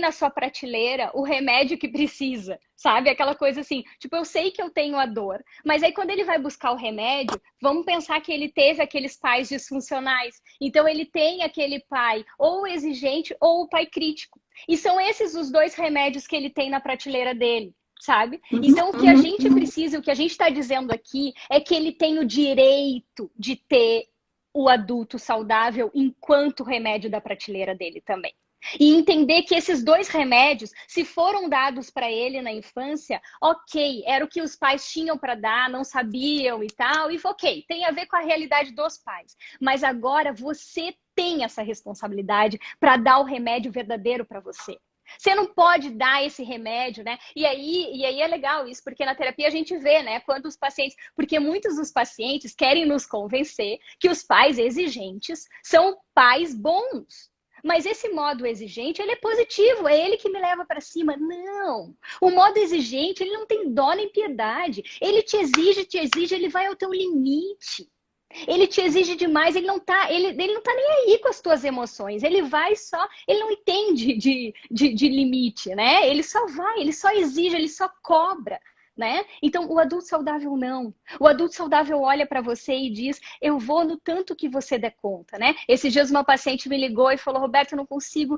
na sua prateleira o remédio que precisa, sabe? Aquela coisa assim, tipo, eu sei que eu tenho a dor, mas aí quando ele vai buscar o remédio, vamos pensar que ele teve aqueles pais disfuncionais. Então ele tem aquele pai ou exigente ou o pai crítico. E são esses os dois remédios que ele tem na prateleira dele. Sabe? Então, o que a gente precisa, o que a gente está dizendo aqui é que ele tem o direito de ter o adulto saudável enquanto remédio da prateleira dele também. E entender que esses dois remédios, se foram dados para ele na infância, ok, era o que os pais tinham para dar, não sabiam e tal, e ok, tem a ver com a realidade dos pais. Mas agora você tem essa responsabilidade para dar o remédio verdadeiro para você. Você não pode dar esse remédio, né? E aí é legal isso, porque na terapia a gente vê, né? Quando os pacientes... Porque muitos dos pacientes querem nos convencer que os pais exigentes são pais bons. Mas esse modo exigente, ele é positivo, é ele que me leva para cima. Não! O modo exigente, ele não tem dó nem piedade. Ele te exige, ele vai ao teu limite. Ele te exige demais, ele não tá nem aí com as tuas emoções, ele não entende de limite, né? Ele só vai, ele só exige, ele só cobra, né? Então, o adulto saudável não. O adulto saudável olha para você e diz, eu vou no tanto que você der conta, né? Esses dias uma paciente me ligou e falou, Roberto, eu não consigo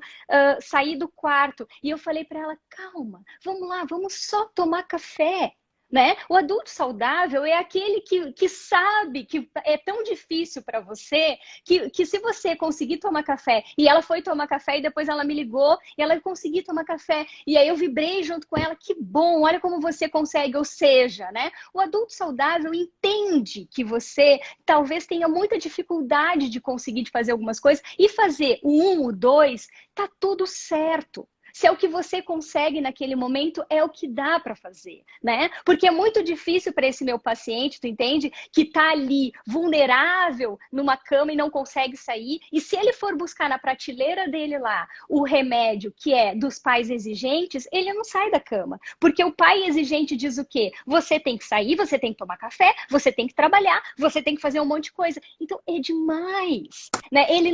sair do quarto. E eu falei para ela, calma, vamos lá, vamos só tomar café. né? O adulto saudável é aquele que sabe que é tão difícil para você que se você conseguir tomar café, e ela foi tomar café e depois ela me ligou e ela conseguiu tomar café, e aí eu vibrei junto com ela, que bom, olha como você consegue, ou seja, né? O adulto saudável entende que você talvez tenha muita dificuldade de conseguir de fazer algumas coisas e fazer o 1, o 2, tá tudo certo. Se é o que você consegue naquele momento, é o que dá para fazer, né? Porque é muito difícil para esse meu paciente, tu entende? Que tá ali vulnerável numa cama e não consegue sair. E se ele for buscar na prateleira dele lá o remédio que é dos pais exigentes, ele não sai da cama. Porque o pai exigente diz o quê? Você tem que sair, você tem que tomar café, você tem que trabalhar, você tem que fazer um monte de coisa. Então é demais, né? Ele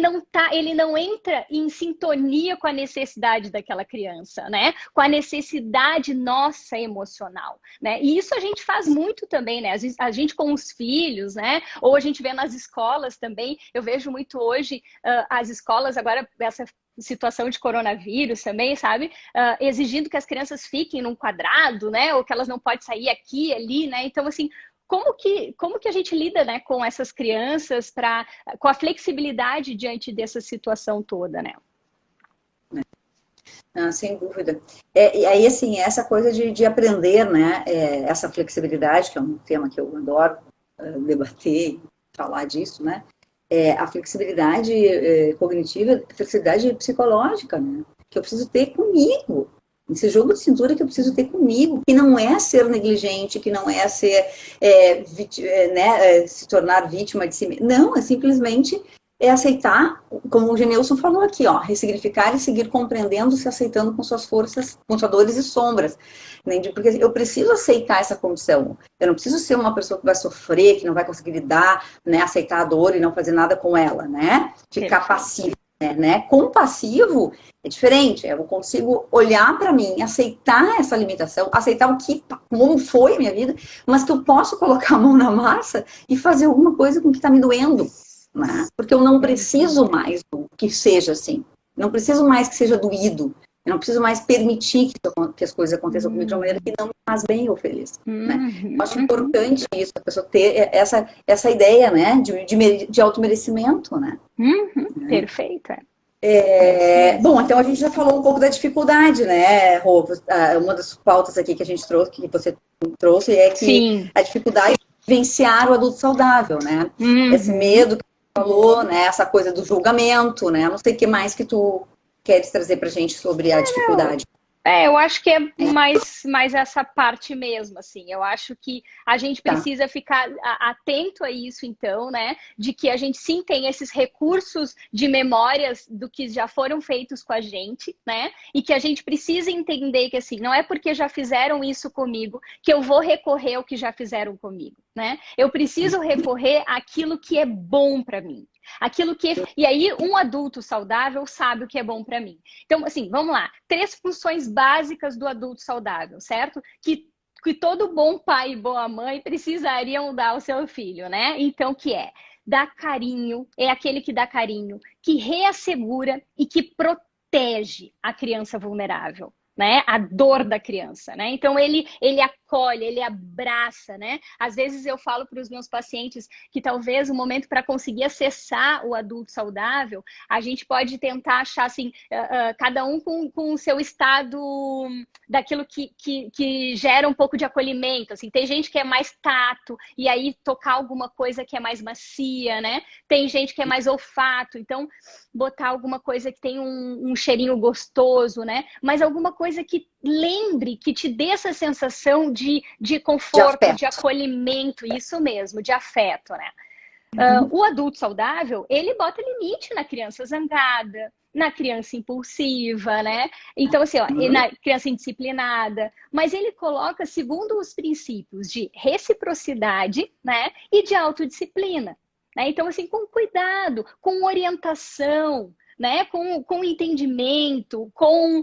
não entra em sintonia com a necessidade daquela criança, né? Com a necessidade nossa emocional, né? E isso a gente faz muito também, né? A gente com os filhos, né? Ou a gente vê nas escolas também. Eu vejo muito hoje as escolas agora essa situação de coronavírus também, sabe? Exigindo que as crianças fiquem num quadrado, né? Ou que elas não podem sair aqui, ali, né? Então, assim, como que a gente lida, né, com essas crianças com a flexibilidade diante dessa situação toda, né? Ah, sem dúvida. E aí, assim, essa coisa de aprender, né? Essa flexibilidade, que é um tema que eu adoro debater, falar disso, né? A flexibilidade cognitiva, a flexibilidade psicológica, né? Que eu preciso ter comigo. Esse jogo de cintura que eu preciso ter comigo, que não é ser negligente, que não é ser, se tornar vítima de si mesmo. Não, é simplesmente aceitar, como o Genilson falou aqui, ó, ressignificar e seguir compreendendo, se aceitando com suas forças, com suas dores e sombras. Né? Porque eu preciso aceitar essa condição. Eu não preciso ser uma pessoa que vai sofrer, que não vai conseguir lidar, né, aceitar a dor e não fazer nada com ela, né? Ficar passivo. Né? Compassivo é diferente, eu consigo olhar para mim, aceitar essa limitação, aceitar como foi a minha vida, mas que eu posso colocar a mão na massa e fazer alguma coisa com o que está me doendo, né? Porque eu não preciso mais que seja assim, não preciso mais que seja doído, eu não preciso mais permitir que as coisas aconteçam comigo de uma maneira que não me faz bem ou feliz, né? Eu acho importante isso, a pessoa ter essa ideia, né, de automerecimento, né? Perfeito. Bom, então a gente já falou um pouco da dificuldade, né, Rô? Uma das pautas aqui que a gente trouxe, que você trouxe, é que Sim. a dificuldade de vivenciar o adulto saudável, né? Esse medo que você falou, né? Essa coisa do julgamento, né? Não sei o que mais que tu queres trazer pra gente sobre a dificuldade. Eu acho que é mais essa parte mesmo, assim. Eu acho que a gente precisa ficar atento a isso, então, né? De que a gente sim tem esses recursos de memórias do que já foram feitos com a gente, né? E que a gente precisa entender que, assim, não é porque já fizeram isso comigo que eu vou recorrer ao que já fizeram comigo, né? Eu preciso recorrer àquilo que é bom para mim. E aí um adulto saudável sabe o que é bom para mim. Então, assim, vamos lá. 3 funções básicas do adulto saudável, certo? Que todo bom pai e boa mãe precisariam dar ao seu filho, né? Então, que é dar carinho, é aquele que dá carinho, que reassegura e que protege a criança vulnerável, né? A dor da criança, né? Então ele acolhe, ele abraça, né? Às vezes eu falo para os meus pacientes que talvez o momento para conseguir acessar o adulto saudável, a gente pode tentar achar assim, cada um com o seu estado daquilo que gera um pouco de acolhimento, assim. Tem gente que é mais tato e aí tocar alguma coisa que é mais macia, né? Tem gente que é mais olfato, então botar alguma coisa que tem um cheirinho gostoso, né? Mas alguma coisa que lembre, que te dê essa sensação de conforto, de acolhimento, isso mesmo, de afeto, né? O adulto saudável, ele bota limite na criança zangada, na criança impulsiva, né? Então, assim, ó, na criança indisciplinada, mas ele coloca segundo os princípios de reciprocidade, né? E de autodisciplina, né? Então, assim, com cuidado, com orientação, né? Com entendimento, com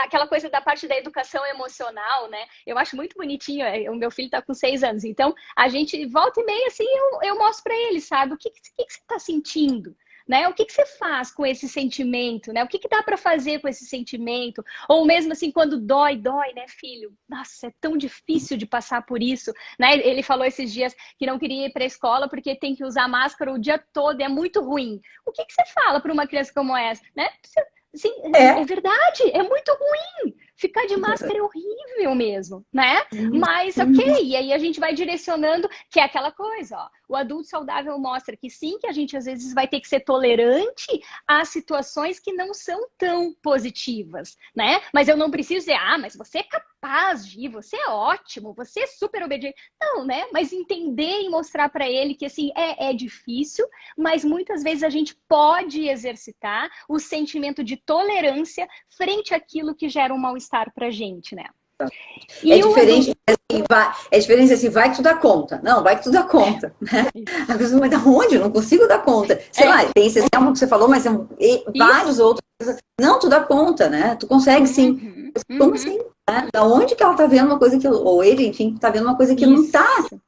aquela coisa da parte da educação emocional, né? Eu acho muito bonitinho, o meu filho está com 6 anos, então a gente volta e meia, assim, eu mostro para ele, sabe? O que você está sentindo? né? O que que você faz com esse sentimento, né? O que que dá para fazer com esse sentimento? Ou mesmo assim, quando dói, né, filho? Nossa, é tão difícil de passar por isso, né? Ele falou esses dias que não queria ir para a escola porque tem que usar máscara o dia todo, é muito ruim. O que que você fala para uma criança como essa, né? Sim, é É. verdade, é muito ruim. Ficar de máscara é horrível mesmo, né? Mas ok, Uhum. e aí a gente vai direcionando, que é aquela coisa, ó. O adulto saudável mostra que sim, que a gente às vezes vai ter que ser tolerante a situações que não são tão positivas, né? Mas eu não preciso dizer, ah, mas você é capaz de ir, você é ótimo, você é super obediente. Não, né? Mas entender e mostrar para ele que assim é difícil, mas muitas vezes a gente pode exercitar o sentimento de tolerância frente àquilo que gera um mal-estar pra gente, né? É E o diferente, adulto. assim, é diferente assim, vai que tu dá conta. Não, vai que tu dá conta, né? A pessoa vai dar onde? Eu não consigo dar conta. Sei É, lá, tem esse exemplo que você falou, mas tem vários isso. outros. Não, tu dá conta, né? Tu consegue sim. Uhum, Como uhum, assim? Né? Da onde que ela tá vendo uma coisa que, ou ele, enfim, tá vendo uma coisa que não tá isso.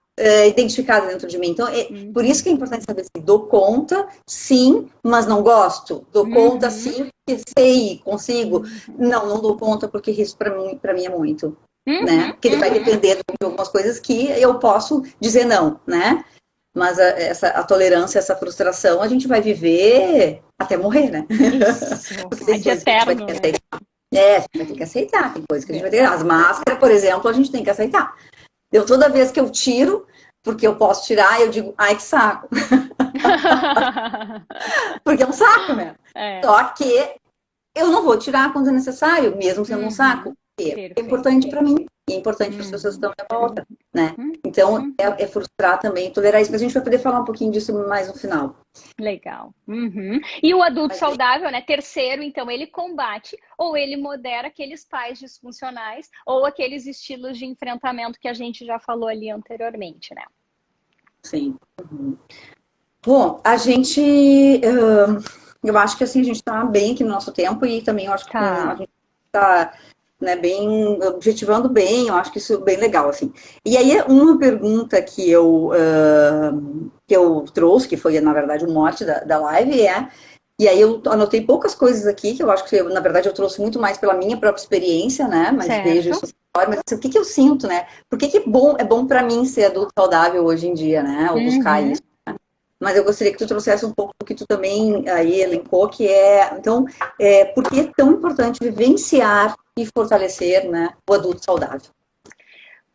identificada dentro de mim. Então, por isso Uhum, que é importante saber se dou conta, sim, mas não gosto. Dou conta, uhum, sim, porque sei, consigo. uhum, Não dou conta porque isso para mim é muito, né? uhum, Porque ele vai uhum. depender de algumas coisas que eu posso dizer não, né? Mas a tolerância, essa frustração, a gente vai viver até morrer, né? Isso. Porque tem Ad coisas que a gente vai ter eterno, que né? aceitar. A gente vai ter que aceitar. Tem coisas que a gente vai ter. As Verdade. máscaras, por exemplo, a gente tem que aceitar. Eu, toda vez que eu tiro, porque eu posso tirar, eu digo, ai, que saco. Porque é um saco, né? É. Só que eu não vou tirar quando é necessário, mesmo sendo um saco. Uhum. Porque é Perfeito. importante para mim e é importante para as pessoas que Uhum. estão à minha volta, né? Uhum. Então, Uhum. é frustrar também, tolerar isso. Mas a gente vai poder falar um pouquinho disso mais no final. Legal. Uhum. E o adulto Mas, saudável, né? Terceiro, então, ele combate ou ele modera aqueles pais disfuncionais ou aqueles estilos de enfrentamento que a gente já falou ali anteriormente, né? sim. Uhum. Bom, eu acho que assim, a gente está bem aqui no nosso tempo e também eu acho que a Tá. gente está, né, bem, objetivando bem, eu acho que isso é bem legal, assim. E aí, uma pergunta que eu trouxe, que foi, na verdade, o mote da live, e aí eu anotei poucas coisas aqui, que eu acho que, na verdade, eu trouxe muito mais pela minha própria experiência, né, mas vejo isso Certo. fora, mas assim, o que que eu sinto, né? Por que que é bom para mim ser adulto saudável hoje em dia, né, ou buscar Uhum. isso? Mas eu gostaria que tu trouxesse um pouco do que tu também aí elencou, que é, então, por que é tão importante vivenciar e fortalecer, né, o adulto saudável?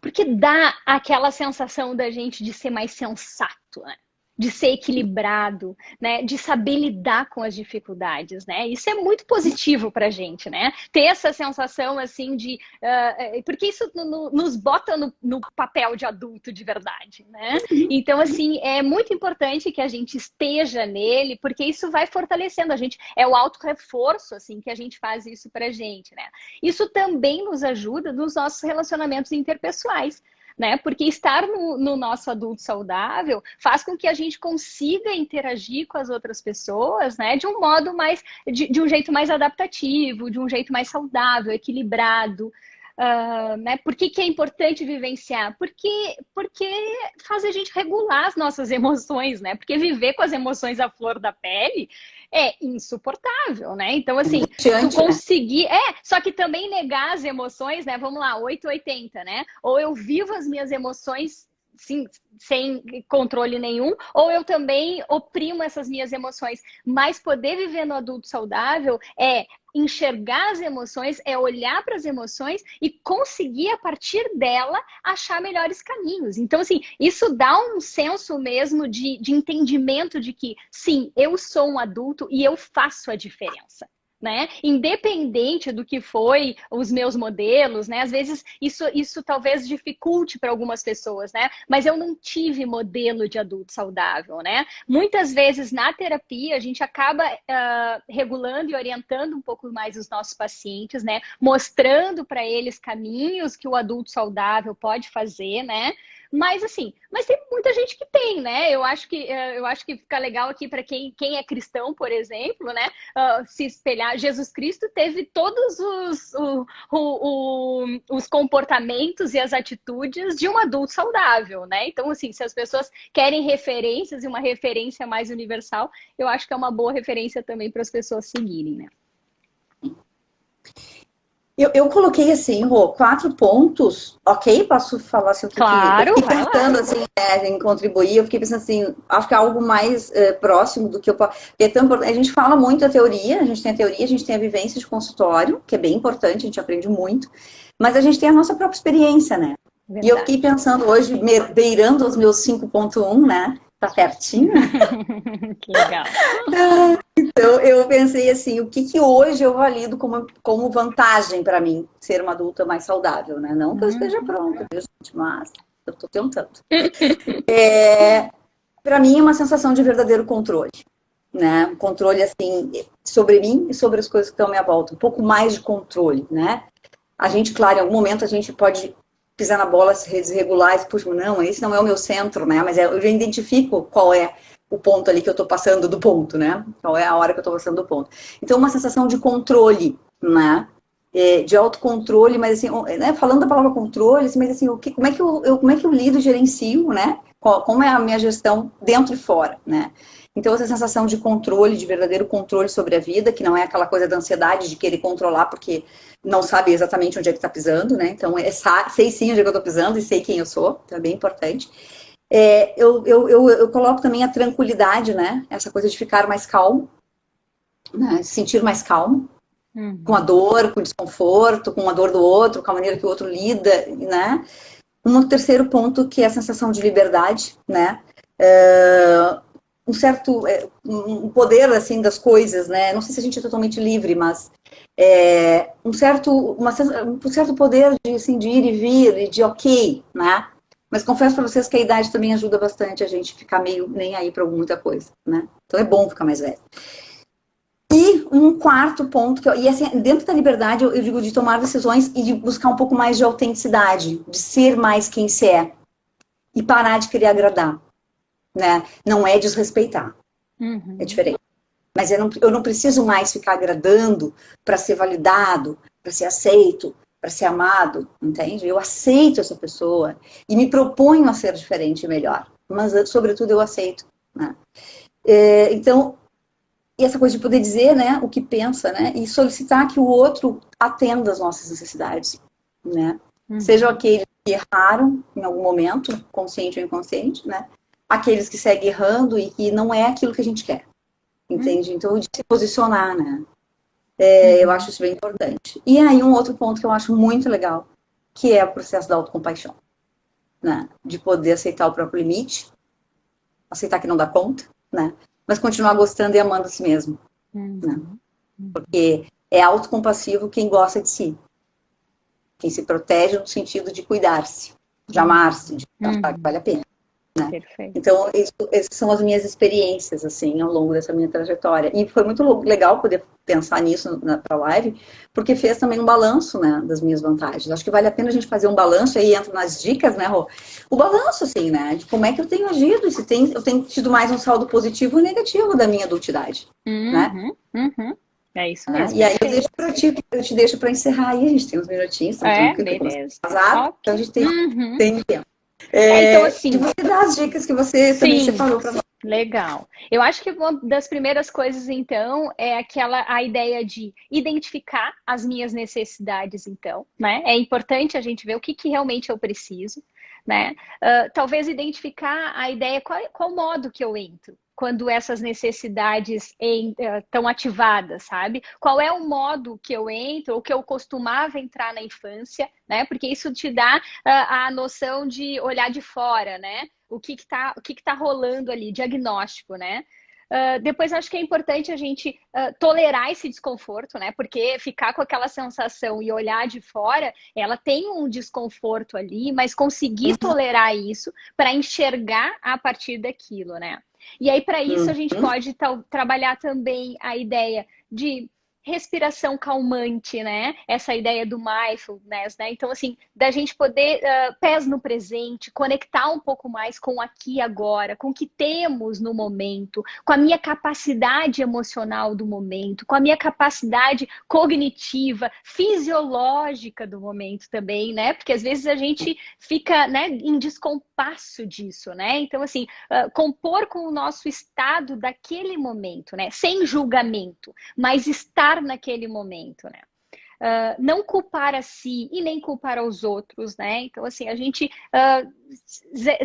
Porque dá aquela sensação da gente de ser mais sensato, né? De ser equilibrado, né? De saber lidar com as dificuldades, né? Isso é muito positivo para a gente, né? Ter essa sensação assim de, porque isso nos bota no papel de adulto de verdade, né? Então assim é muito importante que a gente esteja nele, porque isso vai fortalecendo a gente. É o auto-reforço assim que a gente faz isso para a gente, né? Isso também nos ajuda nos nossos relacionamentos interpessoais, né? Porque estar no nosso adulto saudável faz com que a gente consiga interagir com as outras pessoas, né? De um modo mais, de um jeito mais adaptativo, de um jeito mais saudável, equilibrado. Né? Por que é importante vivenciar? Porque faz a gente regular as nossas emoções, né? Porque viver com as emoções à flor da pele é insuportável, né? Então, assim, tu Angustiante, né? conseguir. Só que também negar as emoções, né? Vamos lá, 880, né? Ou eu vivo as minhas emoções sim, sem controle nenhum, ou eu também oprimo essas minhas emoções. Mas poder viver no adulto saudável é enxergar as emoções, é olhar para as emoções e conseguir, a partir dela, achar melhores caminhos. Então, assim, isso dá um senso mesmo de entendimento de que, sim, eu sou um adulto e eu faço a diferença. Né? Independente do que foi os meus modelos, né? Às vezes isso talvez dificulte para algumas pessoas, né? Mas eu não tive modelo de adulto saudável, né? Muitas vezes na terapia a gente acaba regulando e orientando um pouco mais os nossos pacientes, né? Mostrando para eles caminhos que o adulto saudável pode fazer, né? Mas assim, mas tem muita gente que tem, né? Eu acho que fica legal aqui para quem é cristão, por exemplo, né? Se espelhar. Jesus Cristo teve todos os comportamentos e as atitudes de um adulto saudável, né? Então, assim, se as pessoas querem referências e uma referência mais universal, eu acho que é uma boa referência também para as pessoas seguirem, né? Eu coloquei assim, Rô, 4 pontos, ok? Posso falar assim o que eu Claro, fiquei vai lá. pensando assim, em contribuir, eu fiquei pensando assim, acho que é algo mais próximo do que eu posso. Porque é tão importante. A gente fala muito a teoria, a gente tem a teoria, a gente tem a vivência de consultório, que é bem importante, a gente aprende muito, mas a gente tem a nossa própria experiência, né? E eu fiquei Verdade. pensando hoje, beirando os meus 5.1, né? Tá pertinho. Que legal. Então, eu pensei assim, o que hoje eu valido como vantagem para mim ser uma adulta mais saudável, né? Não que eu esteja pronta, viu, gente? Mas eu estou tentando. Para mim é uma sensação de verdadeiro controle, né? Um controle, assim, sobre mim e sobre as coisas que estão à minha volta. Um pouco mais de controle, né? A gente, claro, em algum momento a gente pode pisar na bola, se desregular e, puxa, não, esse não é o meu centro, né? Mas eu já identifico qual é o ponto ali que eu tô passando do ponto, né? Qual é a hora que eu tô passando do ponto. Então, uma sensação de controle, né? De autocontrole, mas assim, né? Falando da palavra controle, mas assim, como é que como é que eu lido, gerencio, né? Como é a minha gestão dentro e fora, né? Então, essa sensação de controle, de verdadeiro controle sobre a vida, que não é aquela coisa da ansiedade de querer controlar, porque não sabe exatamente onde é que está pisando, né? Então, sei sim onde é que eu estou pisando e sei quem eu sou, então é bem importante. Eu coloco também a tranquilidade, né? Essa coisa de ficar mais calmo, né? Se sentir mais calmo, com a dor, com o desconforto, com a dor do outro, com a maneira que o outro lida, né? Um terceiro ponto que é a sensação de liberdade, né? Um certo um poder assim das coisas, né? Não sei se a gente é totalmente livre, mas um certo poder de, assim, de ir e vir e de ok, né? Mas confesso para vocês que a idade também ajuda bastante a gente ficar meio nem aí para muita coisa, né? Então é bom ficar mais velho. E um quarto ponto, e assim, dentro da liberdade, eu digo de tomar decisões e de buscar um pouco mais de autenticidade, de ser mais quem se é. E parar de querer agradar, né? Não é desrespeitar, é diferente. Mas eu não preciso mais ficar agradando para ser validado, para ser aceito, para ser amado, entende? Eu aceito essa pessoa e me proponho a ser diferente e melhor. Mas, sobretudo, eu aceito, né? Então, e essa coisa de poder dizer, né, o que pensa, né, e solicitar que o outro atenda às nossas necessidades, né, sejam aqueles que erraram em algum momento, consciente ou inconsciente, né, aqueles que seguem errando e que não é aquilo que a gente quer, entende? Então, de se posicionar, né, eu acho isso bem importante. E aí, um outro ponto que eu acho muito legal, que é o processo da autocompaixão, né, de poder aceitar o próprio limite, aceitar que não dá conta, né, mas continuar gostando e amando a si mesmo. Né? Porque é autocompassivo quem gosta de si. Quem se protege no sentido de cuidar-se, de amar-se, de achar que vale a pena. Né? Perfeito. Então, essas são as minhas experiências, assim, ao longo dessa minha trajetória. E foi muito legal poder pensar nisso na live, porque fez também um balanço, né, das minhas vantagens. Acho que vale a pena a gente fazer um balanço, aí entra nas dicas, né, Rô? O balanço, assim, né, de como é que eu tenho agido, e se eu tenho tido mais um saldo positivo ou negativo da minha adultidade, né? É isso mesmo. E aí eu te deixo para encerrar aí, a gente tem uns minutinhos, estamos Beleza. atrasado, então a Ok. gente tem tempo. Então, assim, de você dar as dicas que você também separou para nós. Legal. Eu acho que uma das primeiras coisas, então, é a ideia de identificar as minhas necessidades, então, né? É importante a gente ver o que realmente eu preciso, né? Talvez identificar a ideia, qual modo que eu entro quando essas necessidades estão ativadas, sabe? Qual é o modo que eu entro, ou que eu costumava entrar na infância, né? Porque isso te dá a noção de olhar de fora, né? O que tá rolando ali, diagnóstico, né? Depois acho que é importante a gente tolerar esse desconforto, né? Porque ficar com aquela sensação e olhar de fora, ela tem um desconforto ali, mas conseguir tolerar isso para enxergar a partir daquilo, né? E aí, para isso, a gente pode trabalhar também a ideia de respiração calmante, né? Essa ideia do mindfulness, né? Então, assim, da gente poder, pés no presente, conectar um pouco mais com o aqui e agora, com o que temos no momento, com a minha capacidade emocional do momento, com a minha capacidade cognitiva, fisiológica do momento também, né? Porque às vezes a gente fica, né, em descompasso disso, né? Então, assim, compor com o nosso estado daquele momento, né? Sem julgamento, mas estar naquele momento, né? Não culpar a si e nem culpar aos outros, né? Então, assim, a gente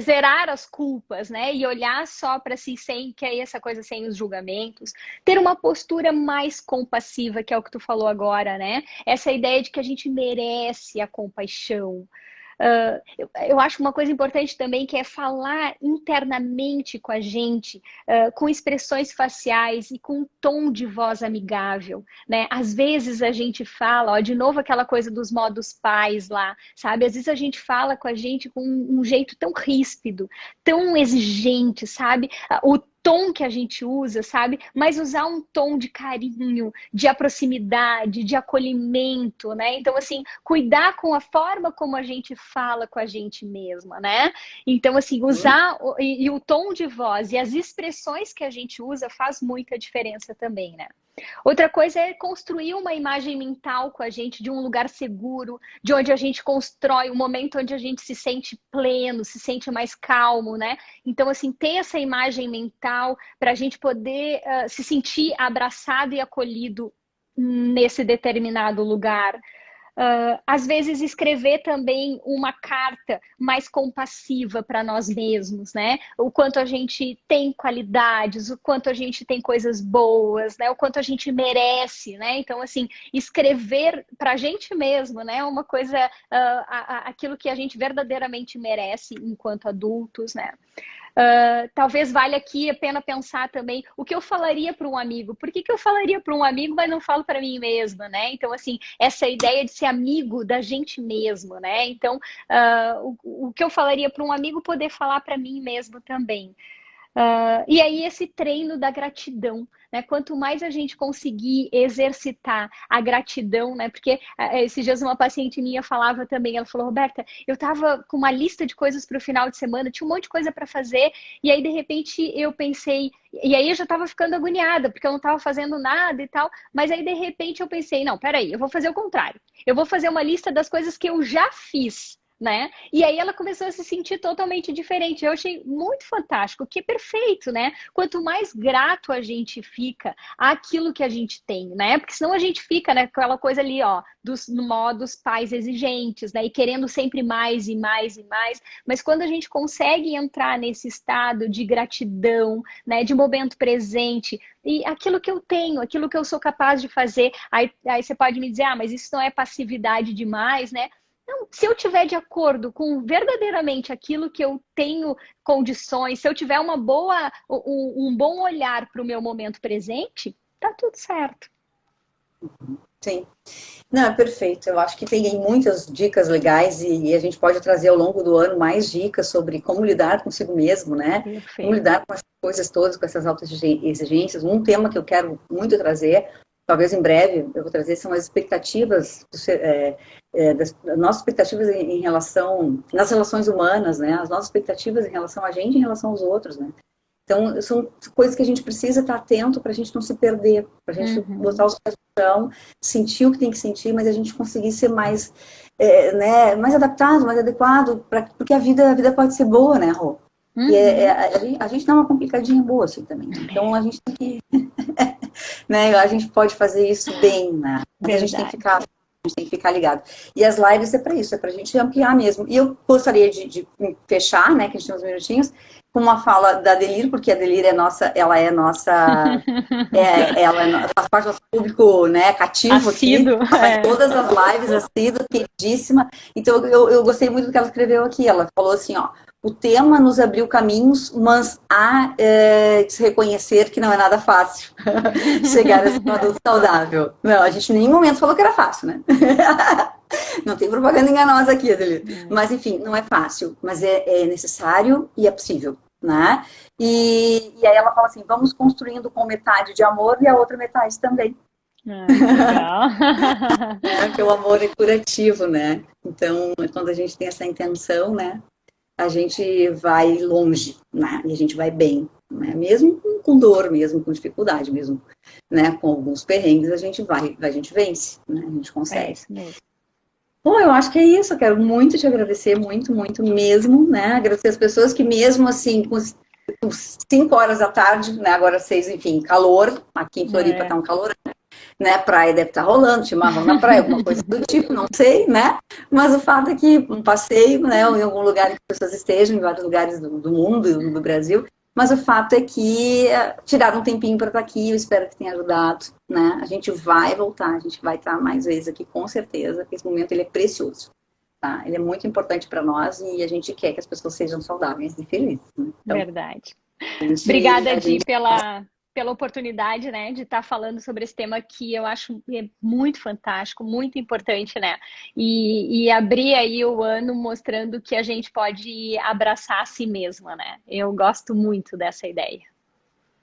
zerar as culpas, né? E olhar só para si sem, que é essa coisa sem os julgamentos. Ter uma postura mais compassiva, que é o que tu falou agora, né? Essa ideia de que a gente merece a compaixão. Eu acho uma coisa importante também que é falar internamente com a gente, com expressões faciais e com um tom de voz amigável, né? Às vezes a gente fala, ó, de novo aquela coisa dos modos pais lá, sabe? Às vezes a gente fala com a gente com um jeito tão ríspido, tão exigente, sabe? O tom que a gente usa, sabe? Mas usar um tom de carinho, de proximidade, de acolhimento, né? Então, assim, cuidar com a forma como a gente fala com a gente mesma, né? Então, assim, usar e o tom de voz e as expressões que a gente usa faz muita diferença também, né? Outra coisa é construir uma imagem mental com a gente de um lugar seguro, de onde a gente constrói um momento onde a gente se sente pleno, se sente mais calmo, né? Então, assim, ter essa imagem mental para a gente poder se sentir abraçado e acolhido nesse determinado lugar. Às vezes escrever também uma carta mais compassiva para nós mesmos, né? O quanto a gente tem qualidades, o quanto a gente tem coisas boas, né? O quanto a gente merece, né? Então, assim, escrever para a gente mesmo, né? Uma coisa, aquilo que a gente verdadeiramente merece enquanto adultos, né? Talvez valha aqui a pena pensar também o que eu falaria para um amigo. Por que eu falaria para um amigo, mas não falo para mim mesma, né? Então, assim, essa ideia de ser amigo da gente mesmo, né? Então, o que eu falaria para um amigo, poder falar para mim mesmo também. E aí esse treino da gratidão, né? Quanto mais a gente conseguir exercitar a gratidão, né? Porque esses dias uma paciente minha falava também, ela falou, Roberta, eu estava com uma lista de coisas para o final de semana, tinha um monte de coisa para fazer, e aí de repente eu pensei, e aí eu já estava ficando agoniada, porque eu não estava fazendo nada e tal, mas aí de repente eu pensei, não, peraí, eu vou fazer o contrário, eu vou fazer uma lista das coisas que eu já fiz, né? E aí ela começou a se sentir totalmente diferente. Eu achei muito fantástico, que é perfeito, né? Quanto mais grato a gente fica àquilo que a gente tem, né? Porque senão a gente fica, né, com aquela coisa ali, ó, no modo dos pais exigentes, né? E querendo sempre mais e mais e mais. Mas quando a gente consegue entrar nesse estado de gratidão, né, de momento presente, e aquilo que eu tenho, aquilo que eu sou capaz de fazer, aí você pode me dizer, ah, mas isso não é passividade demais, né? Não, se eu tiver de acordo com verdadeiramente aquilo que eu tenho condições, se eu tiver um bom olhar para o meu momento presente, tá tudo certo. Sim. Não, é perfeito. Eu acho que tem muitas dicas legais e a gente pode trazer ao longo do ano mais dicas sobre como lidar consigo mesmo, né? Perfeito. Como lidar com essas coisas todas, com essas altas exigências. Um tema que eu quero muito trazer, talvez em breve eu vou trazer, são as expectativas, das nossas expectativas em relação, nas relações humanas, né? As nossas expectativas em relação a gente e em relação aos outros, né? Então, são coisas que a gente precisa estar atento para a gente não se perder, para a gente botar os pés no chão, sentir o que tem que sentir, mas a gente conseguir ser mais, né, mais adaptado, mais adequado, porque a vida pode ser boa, né, Rô? E a gente dá uma complicadinha boa assim também. Então, a gente tem que... né, a gente pode fazer isso bem, né? Mas a gente tem que ficar ligado. E as lives é para isso, é para a gente ampliar mesmo. E eu gostaria de fechar, né, que a gente tem uns minutinhos, com uma fala da Delir, porque a Delir ela faz parte do nosso público, né, cativo assíduo, aqui, ela faz todas as lives, assídua, queridíssima. Então eu gostei muito do que ela escreveu aqui. Ela falou assim, ó, o tema nos abriu caminhos, mas há de se reconhecer que não é nada fácil chegar a ser um adulto saudável. Não, a gente em nenhum momento falou que era fácil, né? Não tem propaganda enganosa aqui, Adeline. Mas, enfim, não é fácil, mas é necessário e é possível, né? E aí ela fala assim, vamos construindo com metade de amor e a outra metade também. Ah, que legal. Porque o amor é curativo, né? Então, quando a gente tem essa intenção, né? A gente vai longe, né? E a gente vai bem, né? Mesmo com dor, mesmo com dificuldade, mesmo, né? Com alguns perrengues, a gente vence, né? A gente É consegue. isso mesmo. Bom, eu acho que é isso. Eu quero muito te agradecer, muito, muito mesmo, né? Agradecer as pessoas que mesmo assim, com 5 horas da tarde, né? Agora 6, enfim, calor. Aqui em Floripa tá É. um calor, né? Praia deve estar rolando, chimarrão na praia, alguma coisa do tipo, não sei, né? Mas o fato é que um passeio, né? Ou em algum lugar que as pessoas estejam, em vários lugares do mundo, do Brasil. Mas o fato é que tiraram um tempinho para estar aqui, eu espero que tenha ajudado, né? A gente vai voltar, a gente vai estar mais vezes aqui, com certeza, porque esse momento ele é precioso, tá? Ele é muito importante para nós e a gente quer que as pessoas sejam saudáveis e felizes, né? Então, Verdade. Obrigada, a Di, gente pela oportunidade, né, de estar falando sobre esse tema que eu acho muito fantástico, muito importante, né? E abrir aí o ano mostrando que a gente pode abraçar a si mesma, né? Eu gosto muito dessa ideia.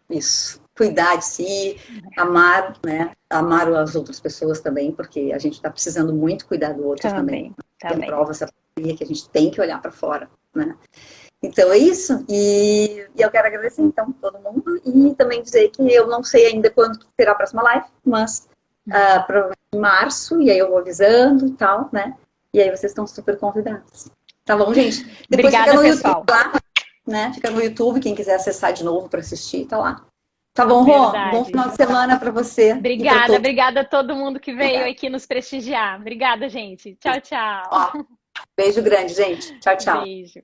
isso, cuidar de si, amar, né? Amar as outras pessoas também, porque a gente está precisando muito cuidar do outro também. Também, Tem também. prova essa pandemia que a gente tem que olhar para fora, né? Então é isso, e eu quero agradecer então todo mundo e também dizer que eu não sei ainda quando será a próxima live, mas provavelmente em março, e aí eu vou avisando e tal, né? E aí vocês estão super convidados. Tá bom, gente? Depois fica Obrigada, no YouTube pessoal. lá, né? Fica no YouTube, quem quiser acessar de novo para assistir, tá lá. Tá bom, Rô? Bom Verdade. final de semana para você e para Obrigada, todos. obrigada a todo mundo que veio Obrigada. aqui nos prestigiar. Obrigada, gente. Tchau, tchau. Ó, beijo grande, gente. Tchau, tchau. Beijo.